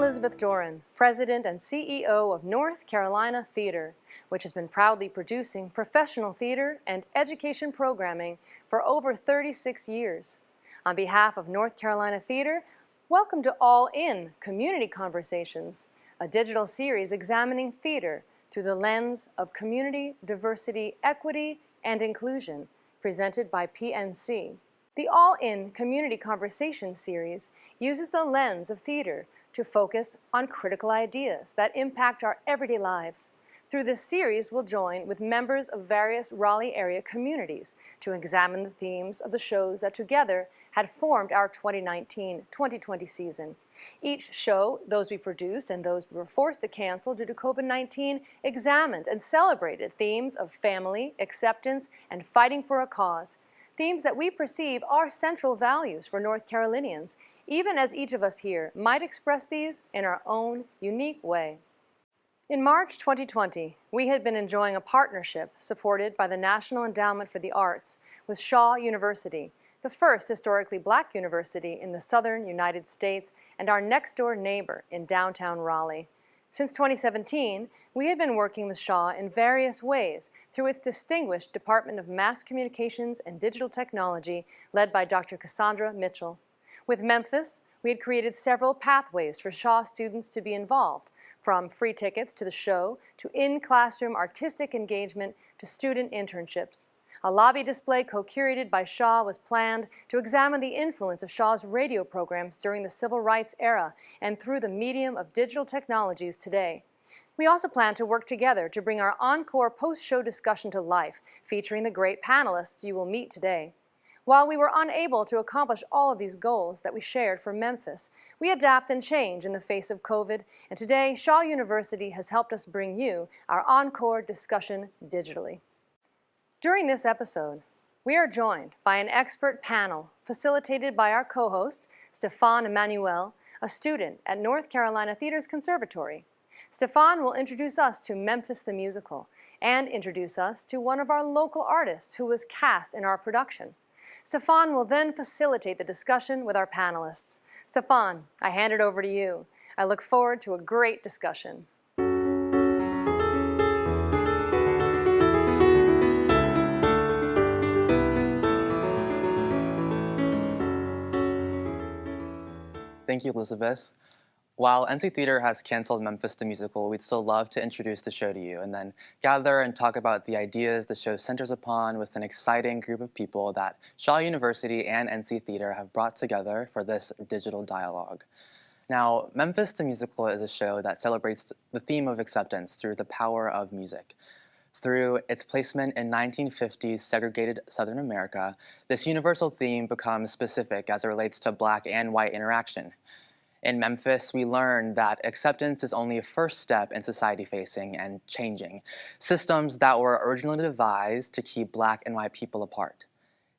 Elizabeth Doran, President and CEO of North Carolina Theater, which has been proudly producing professional theater and education programming for over 36 years. On behalf of North Carolina Theater, welcome to All In Community Conversations, a digital series examining theater through the lens of community, diversity, equity, and inclusion, presented by PNC. The All In Community Conversations series uses the lens of theater to focus on critical ideas that impact our everyday lives. Through this series, we'll join with members of various Raleigh area communities to examine the themes of the shows that together had formed our 2019-2020 season. Each show, those we produced and those we were forced to cancel due to COVID-19, examined and celebrated themes of family, acceptance, and fighting for a cause. Themes that we perceive are central values for North Carolinians, even as each of us here might express these in our own unique way. In March 2020, we had been enjoying a partnership supported by the National Endowment for the Arts with Shaw University, the first historically Black university in the southern United States and our next-door neighbor in downtown Raleigh. Since 2017, we have been working with Shaw in various ways through its distinguished Department of Mass Communications and Digital Technology led by Dr. Cassandra Mitchell. With Memphis, we had created several pathways for Shaw students to be involved, from free tickets to the show, to in-classroom artistic engagement, to student internships. A lobby display co-curated by Shaw was planned to examine the influence of Shaw's radio programs during the civil rights era and through the medium of digital technologies today. We also plan to work together to bring our encore post-show discussion to life, featuring the great panelists you will meet today. While we were unable to accomplish all of these goals that we shared for Memphis, we adapt and change in the face of COVID, and today Shaw University has helped us bring you our encore discussion digitally. During this episode, we are joined by an expert panel facilitated by our co-host, Stephan Emmanuel, a student at North Carolina Theater's Conservatory. Stephan will introduce us to Memphis the Musical and introduce us to one of our local artists who was cast in our production. Stephan will then facilitate the discussion with our panelists. Stephan, I hand it over to you. I look forward to a great discussion. Thank you, Elizabeth. While NC Theater has canceled Memphis the Musical, we'd still love to introduce the show to you and then gather and talk about the ideas the show centers upon with an exciting group of people that Shaw University and NC Theater have brought together for this digital dialogue. Now, Memphis the Musical is a show that celebrates the theme of acceptance through the power of music. Through its placement in 1950s segregated Southern America, this universal theme becomes specific as it relates to Black and white interaction. In Memphis, we learned that acceptance is only a first step in society facing and changing systems that were originally devised to keep Black and white people apart.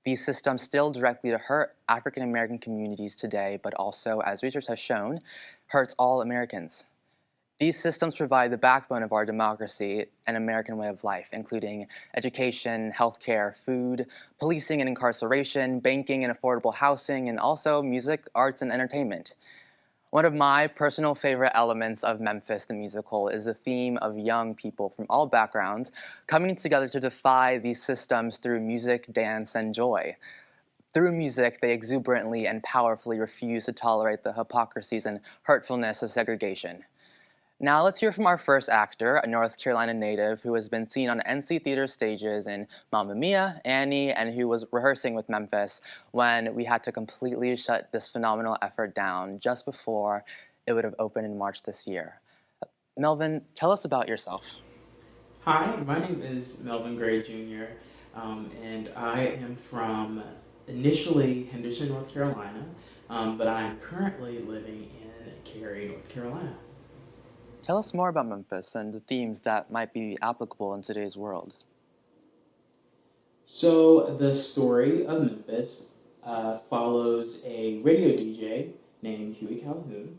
These systems still directly hurt African American communities today, but also, as research has shown, hurts all Americans. These systems provide the backbone of our democracy and American way of life, including education, healthcare, food, policing and incarceration, banking and affordable housing, and also music, arts, and entertainment. One of my personal favorite elements of Memphis the Musical is the theme of young people from all backgrounds coming together to defy these systems through music, dance, and joy. Through music, they exuberantly and powerfully refuse to tolerate the hypocrisies and hurtfulness of segregation. Now let's hear from our first actor, a North Carolina native who has been seen on NC Theater stages in Mamma Mia, Annie, and who was rehearsing with Memphis when we had to completely shut this phenomenal effort down just before it would have opened in March this year. Melvin, tell us about yourself. Hi, my name is Melvin Gray Jr., and I am from initially Henderson, North Carolina, but I am currently living in Cary, North Carolina. Tell us more about Memphis and the themes that might be applicable in today's world. So the story of Memphis follows a radio DJ named Huey Calhoun,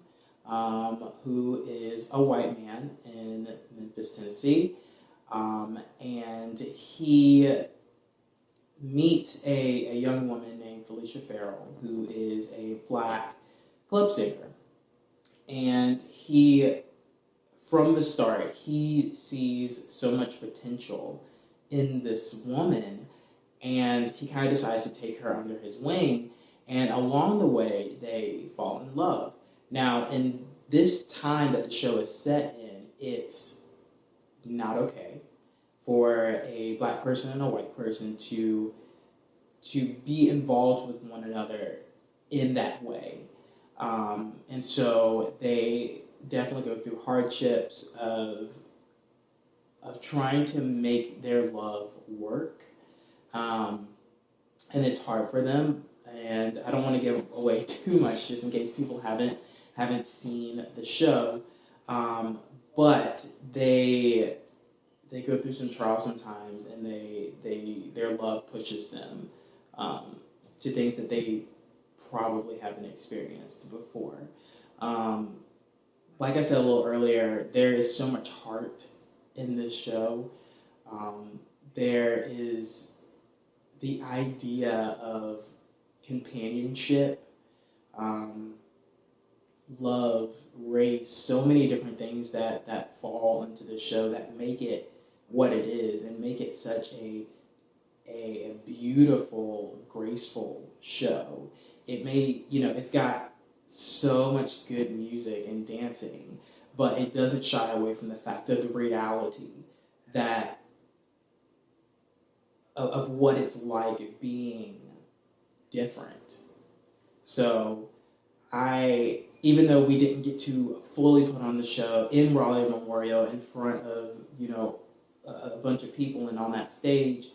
who is a white man in Memphis, Tennessee, and he meets a young woman named Felicia Farrell, who is a Black club singer. And he, from the start, he sees so much potential in this woman, and he kind of decides to take her under his wing, and along the way, they fall in love. Now, in this time that the show is set in, it's not okay for a black person and a white person to be involved with one another in that way. And so they definitely go through hardships of trying to make their love work. And it's hard for them. And I don't want to give away too much just in case people haven't seen the show. But they go through some trials sometimes, and their love pushes them to things that they probably haven't experienced before. Like I said a little earlier, there is so much heart in this show. There is the idea of companionship, love, race, so many different things that fall into the show that make it what it is and make it such a beautiful, graceful show. It's got so much good music and dancing, but it doesn't shy away from the fact of the reality that of what it's like being different. So even though we didn't get to fully put on the show in Raleigh Memorial in front of, a bunch of people and on that stage,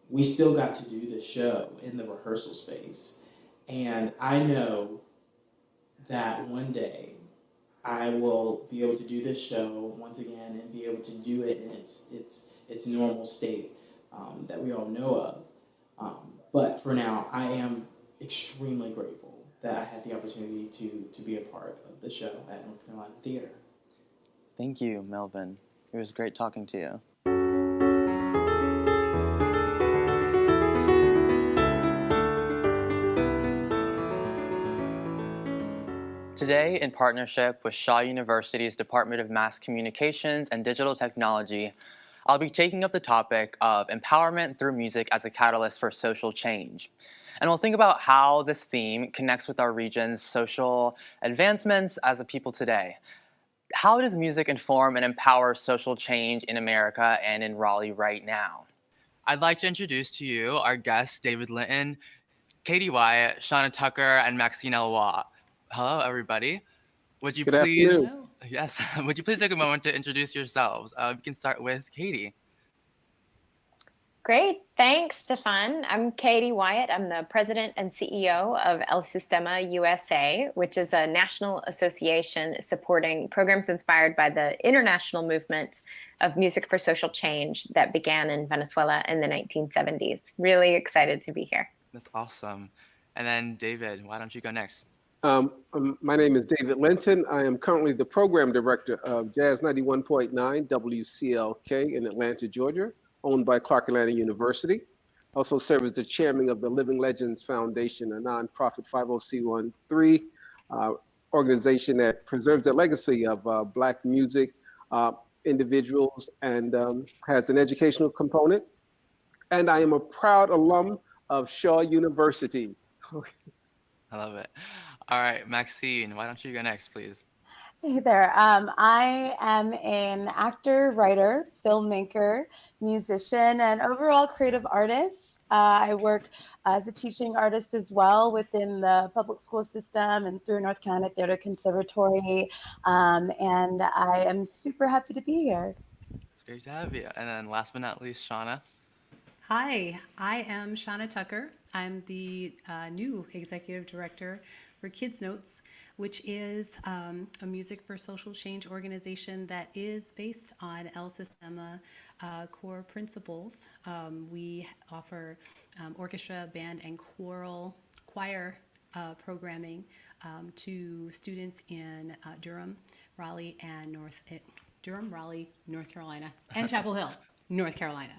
we still got to do the show in the rehearsal space. And I know that one day I will be able to do this show once again and be able to do it in its normal state that we all know of. But for now, I am extremely grateful that I had the opportunity to be a part of the show at North Carolina Theater. Thank you, Melvin. It was great talking to you. Today, in partnership with Shaw University's Department of Mass Communications and Digital Technology, I'll be taking up the topic of empowerment through music as a catalyst for social change. And we'll think about how this theme connects with our region's social advancements as a people today. How does music inform and empower social change in America and in Raleigh right now? I'd like to introduce to you our guests, David Linton, Katie Wyatt, Shana Tucker, and Maxine Eloi. Hello, everybody. Would you Good please, afternoon. yes, would you please take a moment to introduce yourselves? We can start with Katie. Great. Thanks, Stephan. I'm Katie Wyatt. I'm the president and CEO of Sistema USA, which is a national association supporting programs inspired by the international movement of music for social change that began in Venezuela in the 1970s. Really excited to be here. That's awesome. And then David, why don't you go next? My name is David Linton. I am currently the program director of Jazz 91.9 WCLK in Atlanta, Georgia, owned by Clark Atlanta University. I also serve as the chairman of the Living Legends Foundation, a nonprofit 50C13 organization that preserves the legacy of Black music individuals and has an educational component. And I am a proud alum of Shaw University. I love it. All right, Maxine, why don't you go next, please? Hey there. I am an actor, writer, filmmaker, musician, and overall creative artist. I work as a teaching artist as well within the public school system and through North Carolina Theater Conservatory. And I am super happy to be here. It's great to have you. And then last but not least, Shawna. Hi, I am Shana Tucker. I'm the new executive director for Kidznotes, which is a music for social change organization that is based on El Sistema core principles. We offer orchestra, band, and choir programming to students in Durham, Raleigh, North Carolina, and Chapel Hill, North Carolina.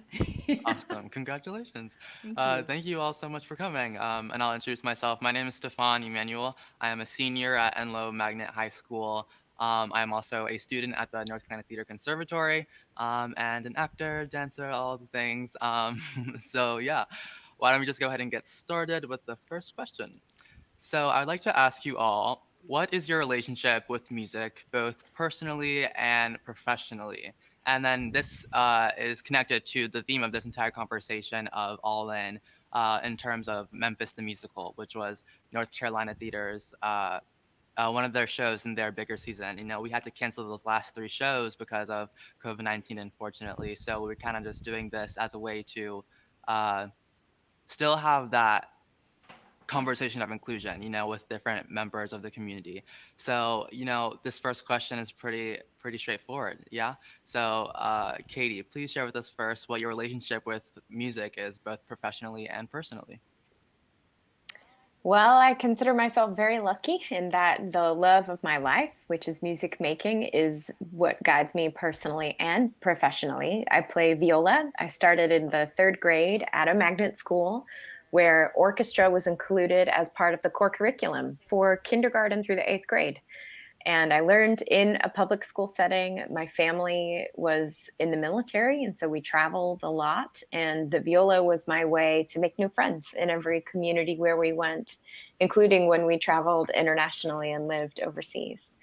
Awesome. Congratulations. Thank you all so much for coming. And I'll introduce myself. My name is Stephan Emmanuel. I am a senior at Enloe Magnet High School. I'm also a student at the North Carolina Theater Conservatory, and an actor, dancer, all the things. So yeah, why don't we just go ahead and get started with the first question? So I'd like to ask you all, what is your relationship with music, both personally and professionally? And then this is connected to the theme of this entire conversation of All in terms of Memphis the Musical, which was North Carolina Theater's one of their shows in their bigger season. You know, we had to cancel those last 3 shows because of COVID-19, unfortunately. So we're kind of just doing this as a way to uh, still have that conversation of inclusion, you know, with different members of the community. So, you know, this first question is pretty straightforward. Yeah. So, Katie, please share with us first what your relationship with music is, both professionally and personally. Well, I consider myself very lucky in that the love of my life, which is music making, is what guides me personally and professionally. I play viola. I started in the 3rd grade at a magnet school where orchestra was included as part of the core curriculum for kindergarten through the 8th grade. And I learned in a public school setting. My family was in the military, and so we traveled a lot. And the viola was my way to make new friends in every community where we went, including when we traveled internationally and lived overseas.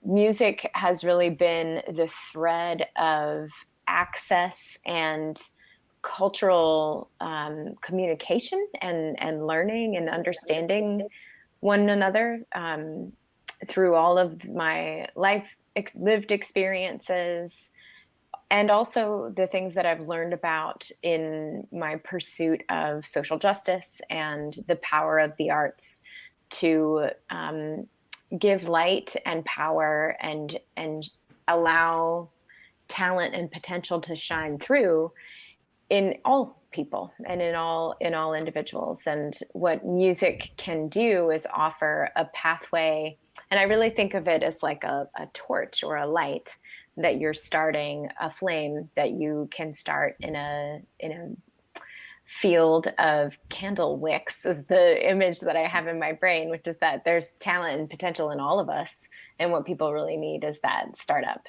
Music has really been the thread of access and cultural communication and learning and understanding one another. Through all of my lived experiences, and also the things that I've learned about in my pursuit of social justice and the power of the arts to give light and power and allow talent and potential to shine through in all people and in all individuals. And what music can do is offer a pathway. And I really think of it as like a torch or a light that you're starting, a flame that you can start in a field of candle wicks, is the image that I have in my brain, which is that there's talent and potential in all of us. And what people really need is that startup,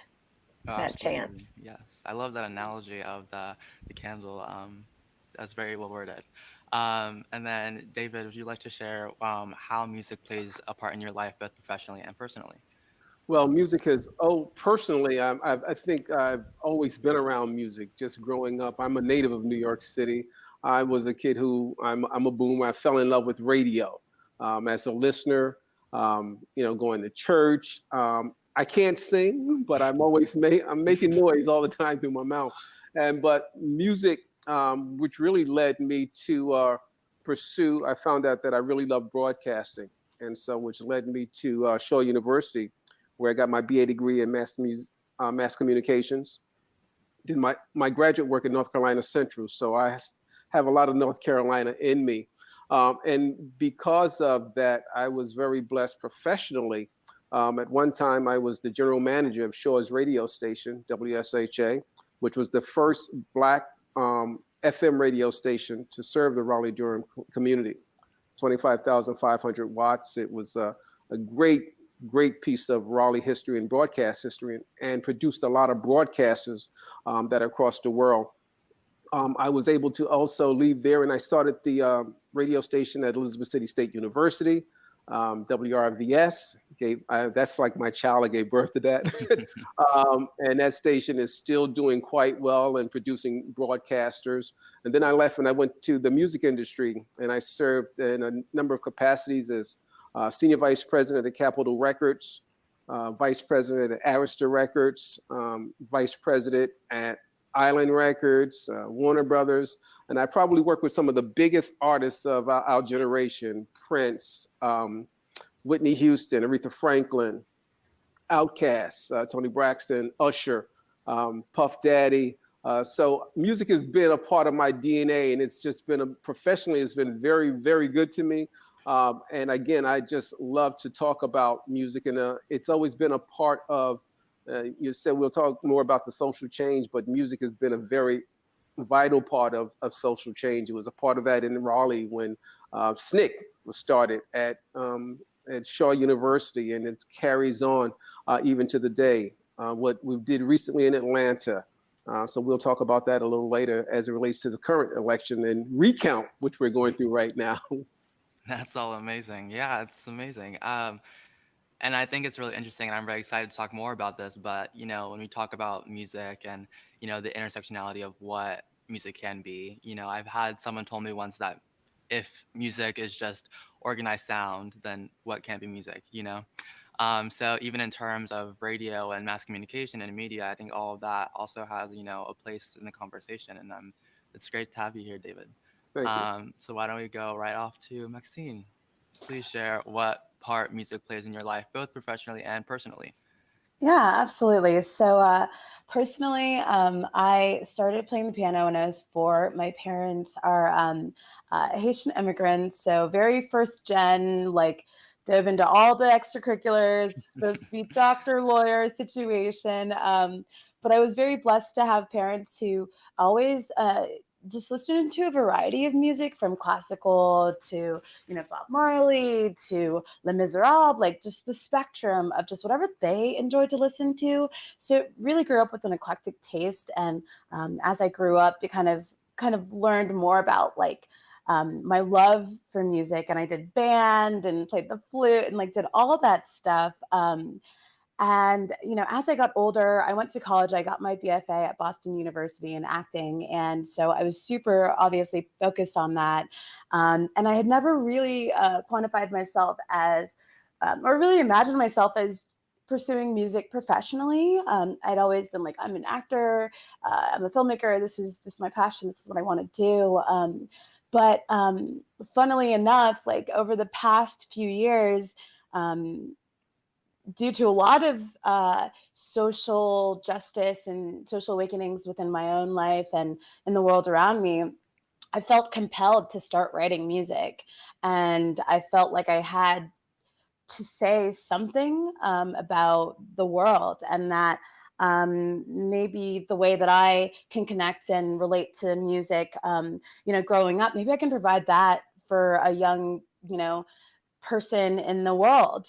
that Absolutely. chance. Yes. I love that analogy of the candle. That's very well worded. And then, David, would you like to share how music plays a part in your life, both professionally and personally? Well, music has, personally, I think I've always been around music, just growing up. I'm a native of New York City. I was a kid I'm a boomer. I fell in love with radio as a listener, going to church. I can't sing, but I'm making noise all the time through my mouth. But music, which really led me to pursue, I found out that I really love broadcasting. And so, which led me to Shaw University, where I got my BA degree in mass communications. Did my graduate work at North Carolina Central, so I have a lot of North Carolina in me. And because of that, I was very blessed professionally. At one time, I was the general manager of Shaw's radio station, WSHA, which was the first Black FM radio station to serve the Raleigh-Durham community. 25,500 watts. It was a great piece of Raleigh history and broadcast history, and produced a lot of broadcasters that are across the world. I was able to also leave there, and I started the radio station at Elizabeth City State University, WRVS. That's like my child. I gave birth to that. And that station is still doing quite well and producing broadcasters. And then I left and I went to the music industry, and I served in a number of capacities as Senior Vice President at Capitol Records, Vice President at Arista Records, Vice President at Island Records, Warner Brothers. And I probably worked with some of the biggest artists of our generation: Prince, Whitney Houston, Aretha Franklin, Outkast, Tony Braxton, Usher, Puff Daddy. So music has been a part of my DNA, and it's just been professionally, it's been very, very good to me. And again, I just love to talk about music, and it's always been a part of, you said we'll talk more about the social change, but music has been a very vital part of social change. It was a part of that in Raleigh when SNCC was started at at Shaw University, and it carries on even to the day. What we did recently in Atlanta. So we'll talk about that a little later as it relates to the current election and recount, which we're going through right now. That's all amazing. Yeah, it's amazing. And I think it's really interesting, and I'm very excited to talk more about this. But when we talk about music and the intersectionality of what music can be, I've had someone told me once that if music is just organized sound, then what can't be music? So even in terms of radio and mass communication and media, I think all of that also has a place in the conversation, and it's great to have you here, David. Thank you. So why don't we go right off to Maxine? Please share what part music plays in your life, both professionally and personally. Yeah, absolutely. So personally, I started playing the piano when I was 4. My parents are Haitian immigrants, so very first gen, like dove into all the extracurriculars, supposed to be doctor, lawyer situation. But I was very blessed to have parents who always just listened to a variety of music, from classical to Bob Marley to Les Miserables, like just the spectrum of just whatever they enjoyed to listen to. So it really grew up with an eclectic taste, and as I grew up, it kind of learned more about like my love for music, and I did band and played the flute and like did all that stuff. And, as I got older, I went to college. I got my BFA at Boston University in acting. And so I was super obviously focused on that. And I had never really quantified myself as, or really imagined myself as pursuing music professionally. I'd always been like, I'm an actor, I'm a filmmaker. This is my passion. This is what I want to do. But funnily enough, like over the past few years, due to a lot of social justice and social awakenings within my own life and in the world around me, I felt compelled to start writing music. And I felt like I had to say something about the world, and that maybe the way that I can connect and relate to music, growing up, maybe I can provide that for a young, person in the world,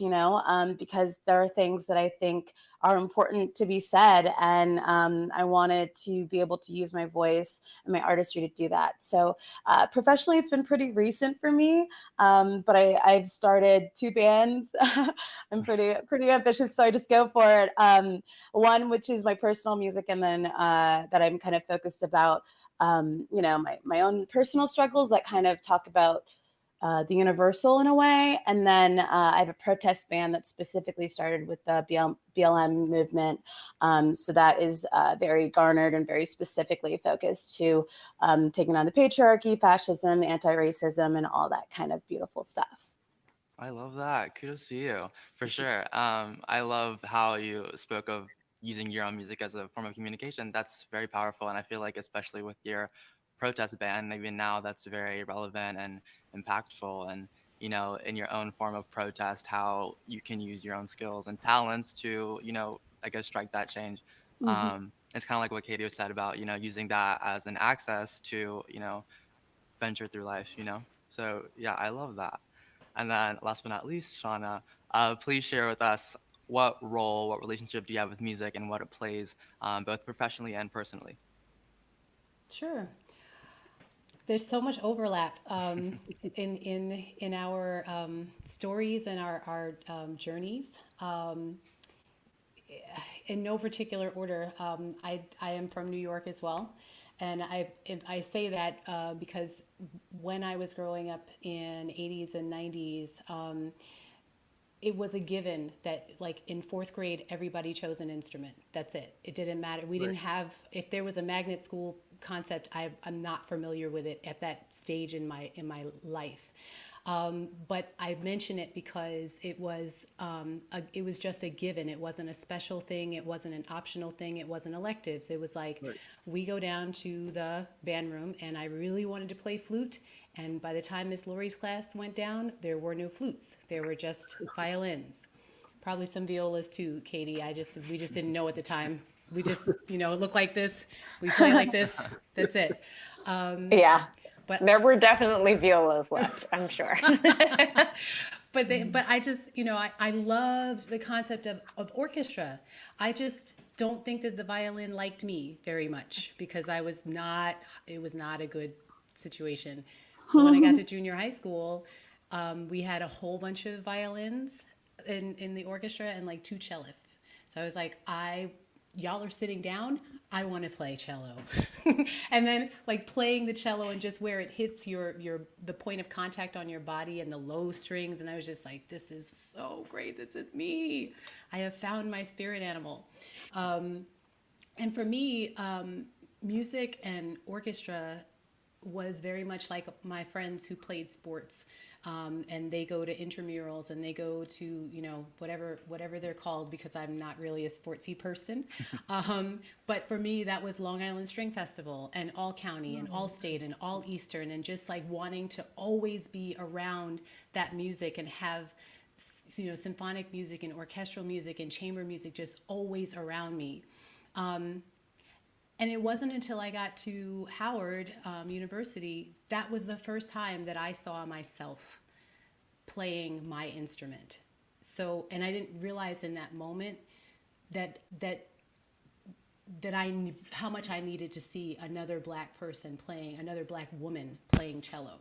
because there are things that I think are important to be said. And I wanted to be able to use my voice and my artistry to do that. So professionally, it's been pretty recent for me, but I've started 2 bands. I'm pretty ambitious, so I just go for it. One, which is my personal music, and then that I'm kind of focused about, my own personal struggles that kind of talk about the universal in a way. And then I have a protest band that specifically started with the BLM movement. So that is very garnered and very specifically focused to taking on the patriarchy, fascism, anti-racism, and all that kind of beautiful stuff. I love that. Kudos to you, for sure. I love how you spoke of using your own music as a form of communication. That's very powerful. And I feel like, especially with your protest band, even now, that's very relevant and impactful. And in your own form of protest, how you can use your own skills and talents to I guess strike that change. It's kind of like what Katie said about using that as an access to venture through life. So yeah, I love that. And then last but not least, Shawna, please share with us what relationship do you have with music and what it plays, both professionally and personally. Sure. There's so much overlap in our stories and our journeys. In no particular order, I am from New York as well, and I say that because when I was growing up in 80s and 90s, it was a given that like in 4th grade, everybody chose an instrument. That's it. It didn't matter. We didn't have, if there was a magnet school concept, I'm not familiar with it at that stage in my life. But I mention it because it was just a given. It wasn't a special thing. It wasn't an optional thing. It wasn't electives. It was like, we go down to the band room, and I really wanted to play flute. And by the time Miss Lori's class went down, there were no flutes. There were just violins. Probably some violas too, Katie. We just didn't know at the time. We just, it looked like this. We play like this. That's it. Yeah. But there were definitely violas left, I'm sure. but I just, I loved the concept of orchestra. I just don't think that the violin liked me very much because it was not a good situation. So when I got to junior high school, we had a whole bunch of violins in the orchestra and like two cellists. So I was like, y'all are sitting down. I want to play cello. And then like playing the cello and just where it hits the point of contact on your body and the low strings. And I was just like, this is so great. This is me. I have found my spirit animal. And for me, music and orchestra was very much like my friends who played sports. And they go to intramurals and they go to, whatever they're called, because I'm not really a sportsy person. But for me, that was Long Island String Festival and All County and All State and All Eastern, and just like wanting to always be around that music and have, symphonic music and orchestral music and chamber music just always around me. And it wasn't until I got to Howard University, that was the first time that I saw myself playing my instrument. So, and I didn't realize in that moment that I knew how much I needed to see another Black person playing, another Black woman playing cello,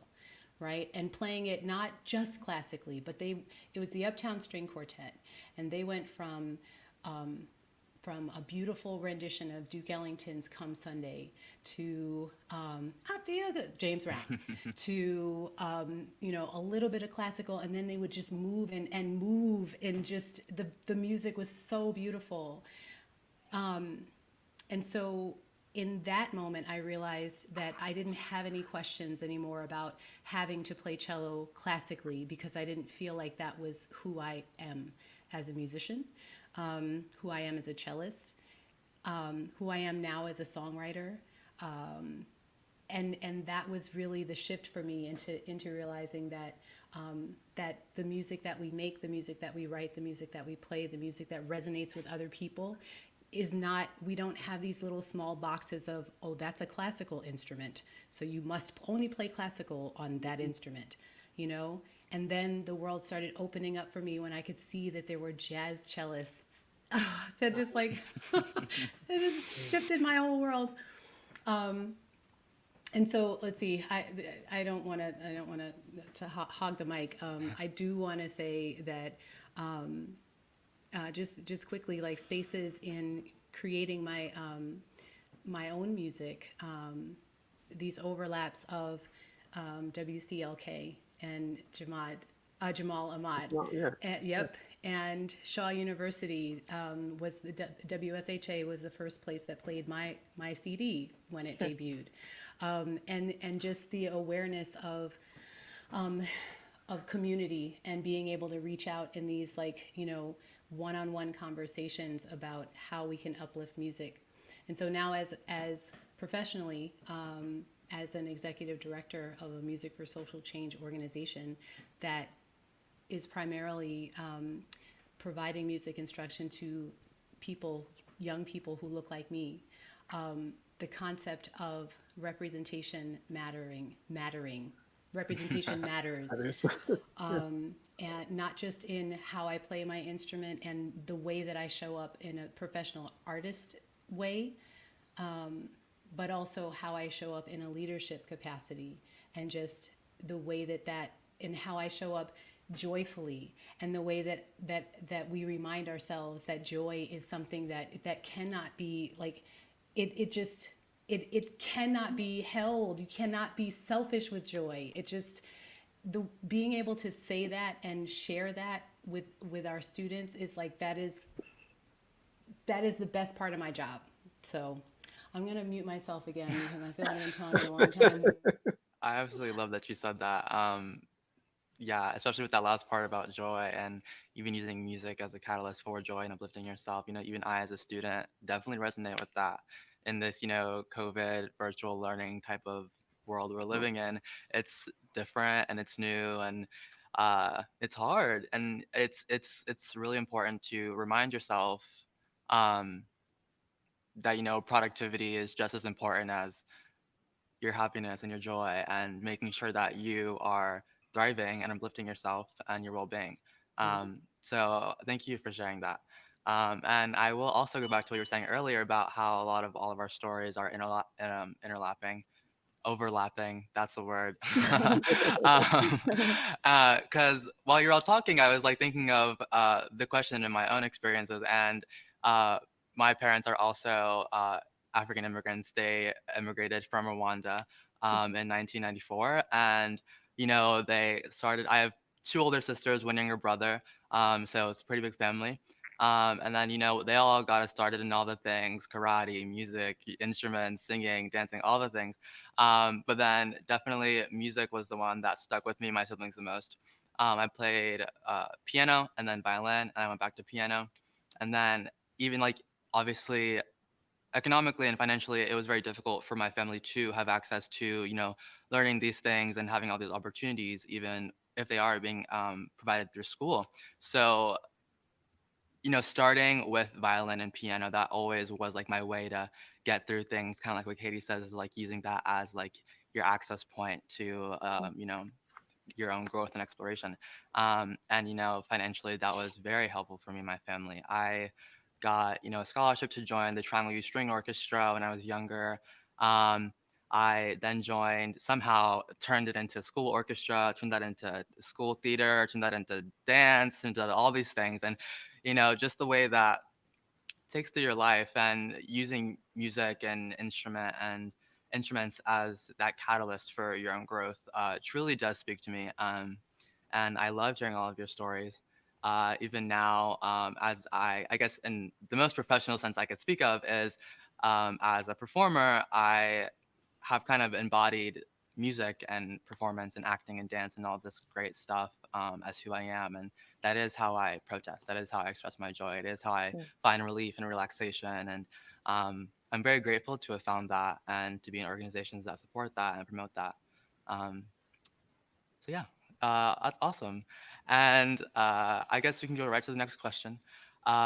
right? And playing it not just classically, but it was the Uptown String Quartet, and they went from a beautiful rendition of Duke Ellington's "Come Sunday" to "I Feel Good," James Brown, to a little bit of classical, and then they would just move and move, and just the music was so beautiful. And so in that moment, I realized that I didn't have any questions anymore about having to play cello classically, because I didn't feel like that was who I am as a musician. Who I am as a cellist, who I am now as a songwriter. And that was really the shift for me into realizing that that the music that we make, the music that we write, the music that we play, the music that resonates with other people is not, we don't have these little small boxes of, oh, that's a classical instrument, so you must only play classical on that instrument, And then the world started opening up for me when I could see that there were jazz cellists. That just like, it just shifted my whole world. And so let's see. I don't want to hog the mic. I do want to say that just quickly, like spaces in creating my own music, these overlaps of WCLK and Jamal Ahmad. Well, yeah. Yep. And Shaw University was the WSHA was the first place that played my CD when it debuted, and just the awareness of community and being able to reach out in these one-on-one conversations about how we can uplift music. And so now as professionally, as an executive director of a Music for Social Change organization that is primarily providing music instruction to young people who look like me, the concept of representation representation matters, and not just in how I play my instrument and the way that I show up in a professional artist way, but also how I show up in a leadership capacity, and just the way that and how I show up joyfully, and the way that we remind ourselves that joy is something that cannot be like, it cannot be held. You cannot be selfish with joy. It just, being able to say that and share that with our students is like, that is the best part of my job. So I'm gonna mute myself again because I feel like I've been talking a long time. I absolutely love that you said that. Yeah, especially with that last part about joy and even using music as a catalyst for joy and uplifting yourself. Even I as a student definitely resonate with that in this, COVID virtual learning type of world we're living in. It's different and it's new, and it's hard, and it's really important to remind yourself um, that productivity is just as important as your happiness and your joy, and making sure that you are thriving and uplifting yourself and your well-being. So thank you for sharing that. And I will also go back to what you were saying earlier about how a lot of all of our stories are interlapping, overlapping. That's the word. Because while you're all talking, I was like thinking of the question in my own experiences, and my parents are also African immigrants. They immigrated from Rwanda in 1994, and they started. I have two older sisters, one younger brother, so it's a pretty big family. And then, they all got us started in all the things: karate, music, instruments, singing, dancing, all the things. But then definitely music was the one that stuck with me and my siblings the most. I played piano and then violin, and I went back to piano. And then even like, obviously, economically and financially, it was very difficult for my family to have access to, learning these things and having all these opportunities, even if they are being provided through school. So starting with violin and piano, that always was like my way to get through things. Kind of like what Katie says, is like using that as like your access point to, your own growth and exploration. And, financially, that was very helpful for me and my family. I got, a scholarship to join the Triangle Youth String Orchestra when I was younger. I then somehow turned it into school orchestra, turned that into school theater, turned that into dance, turned into all these things. And, just the way that takes through your life, and using music and instruments as that catalyst for your own growth truly does speak to me. And I love hearing all of your stories. Even now, as I guess in the most professional sense I could speak of is, as a performer, I have kind of embodied music and performance and acting and dance and all this great stuff as who I am. And that is how I protest. That is how I express my joy. It is how I find relief and relaxation. And I'm very grateful to have found that and to be in organizations that support that and promote that. So yeah, that's awesome. And I guess we can go right to the next question.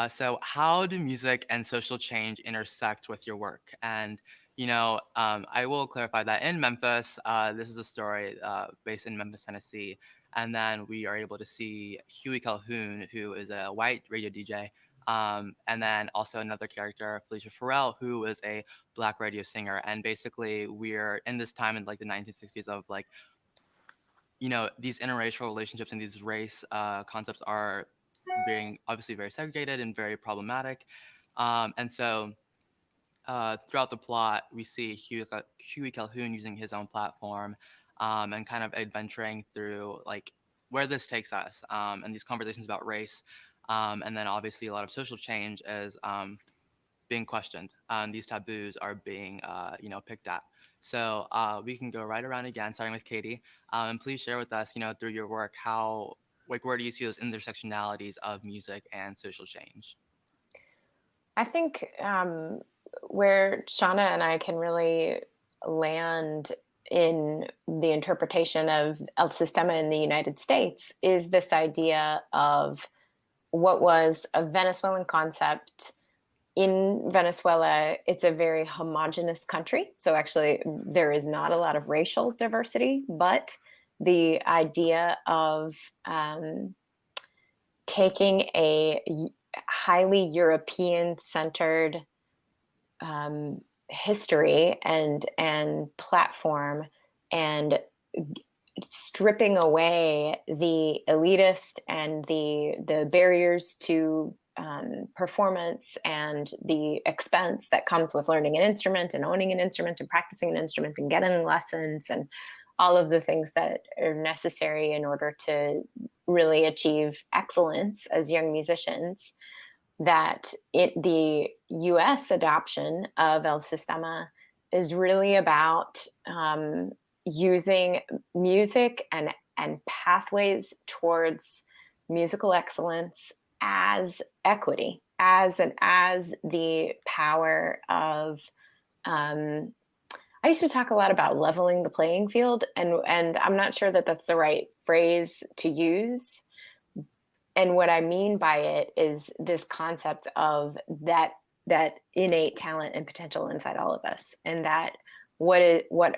So how do music and social change intersect with your work? And I will clarify that in Memphis, this is a story based in Memphis, Tennessee. And then we are able to see Huey Calhoun, who is a white radio DJ. And then also another character, Felicia Farrell, who is a Black radio singer. And basically, we're in this time in like the 1960s of like, these interracial relationships and these race concepts are being obviously very segregated and very problematic. And so throughout the plot, we see Huey Calhoun using his own platform and kind of adventuring through like where this takes us, and these conversations about race. And then obviously a lot of social change is being questioned. These taboos are being, picked at. So we can go right around again, starting with Katie. And please share with us, through your work, where do you see those intersectionalities of music and social change? I think where Shawna and I can really land in the interpretation of El Sistema in the United States is this idea of what was a Venezuelan concept. In Venezuela, it's a very homogenous country. So actually, there is not a lot of racial diversity, but the idea of taking a highly European-centered history and platform and stripping away the elitist and the barriers to performance and the expense that comes with learning an instrument and owning an instrument and practicing an instrument and getting lessons and all of the things that are necessary in order to really achieve excellence as young musicians, that the US adoption of El Sistema is really about using music and pathways towards musical excellence as equity, as the power of I used to talk a lot about leveling the playing field, and I'm not sure that that's the right phrase to use. And what I mean by it is this concept of that innate talent and potential inside all of us, and that what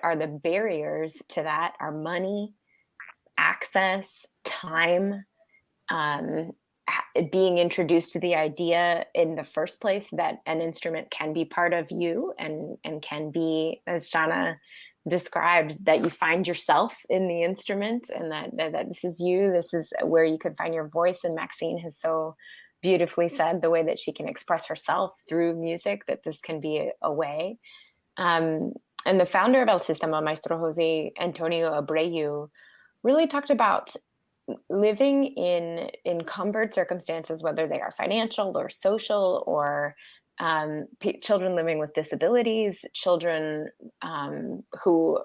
are the barriers to that are money, access, time, being introduced to the idea in the first place that an instrument can be part of you and can be, as Shana described, that you find yourself in the instrument, and that this is you, this is where you could find your voice. And Maxine has so beautifully said the way that she can express herself through music, that this can be a way. And the founder of El Sistema, Maestro Jose Antonio Abreu, really talked about living in encumbered circumstances, whether they are financial or social, or children living with disabilities, children who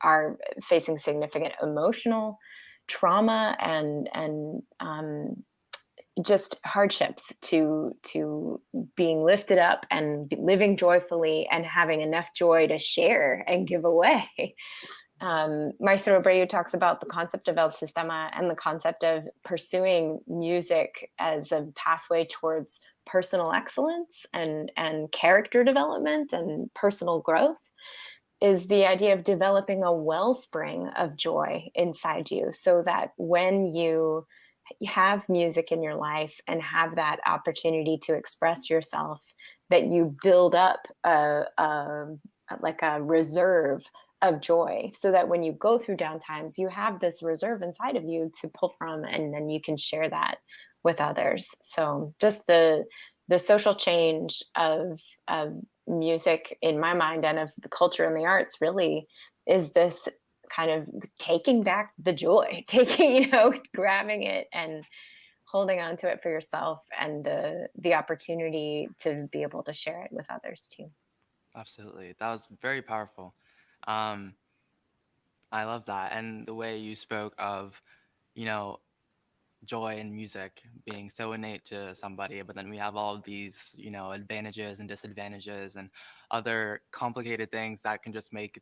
are facing significant emotional trauma and just hardships, to being lifted up and living joyfully and having enough joy to share and give away. Maestro Abreu talks about the concept of El Sistema and the concept of pursuing music as a pathway towards personal excellence and character development and personal growth, is the idea of developing a wellspring of joy inside you, so that when you have music in your life and have that opportunity to express yourself, that you build up like a reserve of joy, so that when you go through down times, you have this reserve inside of you to pull from, and then you can share that with others. So just the social change of music, in my mind, and of the culture and the arts, really is this kind of taking back the joy, grabbing it and holding on to it for yourself, and the opportunity to be able to share it with others too. Absolutely. That was very powerful. I love that. And the way you spoke of, joy in music being so innate to somebody, but then we have all of these, advantages and disadvantages and other complicated things that can just make,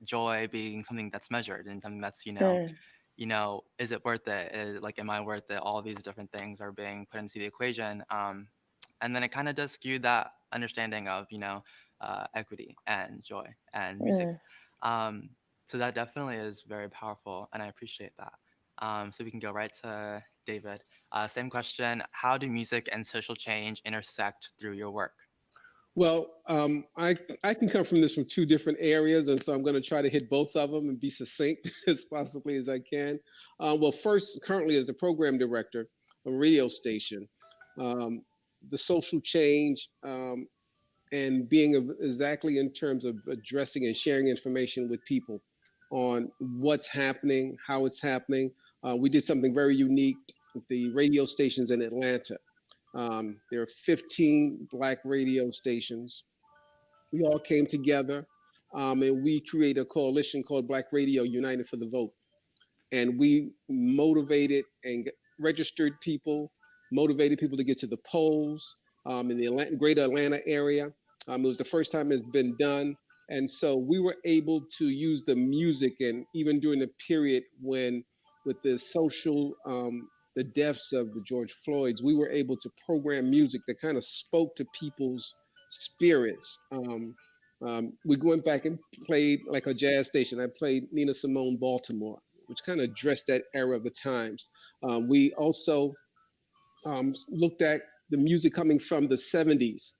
joy being something that's measured and something that's, is it worth it? Am I worth it? All these different things are being put into the equation. And then it kind of does skew that understanding of, equity and joy and music. So that definitely is very powerful, and I appreciate that. So we can go right to David. Same question. How do music and social change intersect through your work? Well, I can come from this from two different areas, and so I'm going to try to hit both of them and be succinct as possibly as I can. Well, first, currently as the program director of a radio station, the social change and being exactly in terms of addressing and sharing information with people on what's happening, how it's happening. We did something very unique with the radio stations in Atlanta. There are 15 Black radio stations. We all came together and we created a coalition called Black Radio United for the Vote. And we motivated and registered people, motivated people to get to the polls in the greater Atlanta area. It was the first time it's been done. And so we were able to use the music, and even during the period when, with the social, the deaths of the George Floyds, we were able to program music that kind of spoke to people's spirits. We went back and played like a jazz station. I played Nina Simone Baltimore, which kind of addressed that era of the times. We also looked at the music coming from the 70s,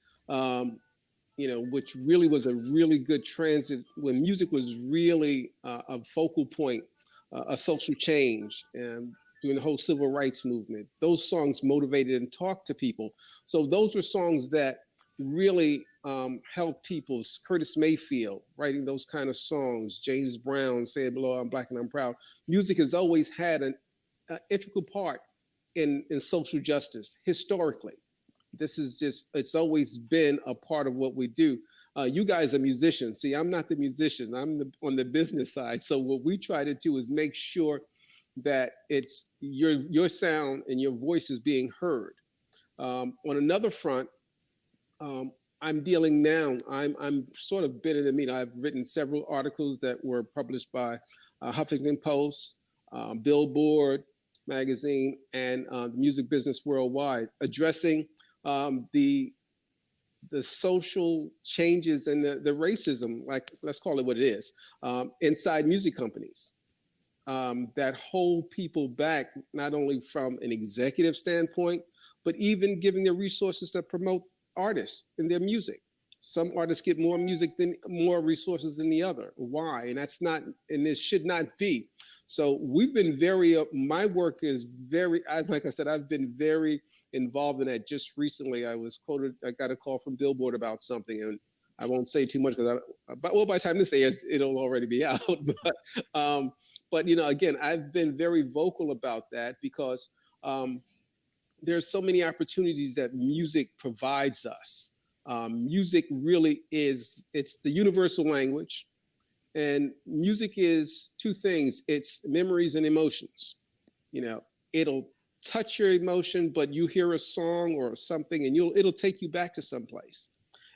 which really was a really good transit when music was really a focal point, a social change, and during the whole civil rights movement. Those songs motivated and talked to people. So those were songs that really helped people. Curtis Mayfield writing those kind of songs, James Brown saying below, I'm Black and I'm proud. Music has always had an integral part in social justice historically. This is just, it's always been a part of what we do. You guys are musicians. See, I'm not the musician. I'm on the business side. So what we try to do is make sure that it's your sound and your voice is being heard. On another front, I'm dealing now, I'm sort of bit in the meat. I've written several articles that were published by Huffington Post, Billboard magazine, and the Music Business Worldwide, addressing the social changes and the racism, like, let's call it what it is, inside music companies. that hold people back, not only from an executive standpoint, but even giving the resources to promote artists and their music. Some artists get more resources than the other. Why? And that's not, and this should not be. So we've been very, my work is very, like I said, I've been very involved in that. Just recently, I got a call from Billboard about something, and I won't say too much because by the time this airs, it'll already be out. But again, I've been very vocal about that because there's so many opportunities that music provides us. Music really it's the universal language, and music is two things. It's memories and emotions. It'll touch your emotion, but you hear a song or something and it'll take you back to someplace.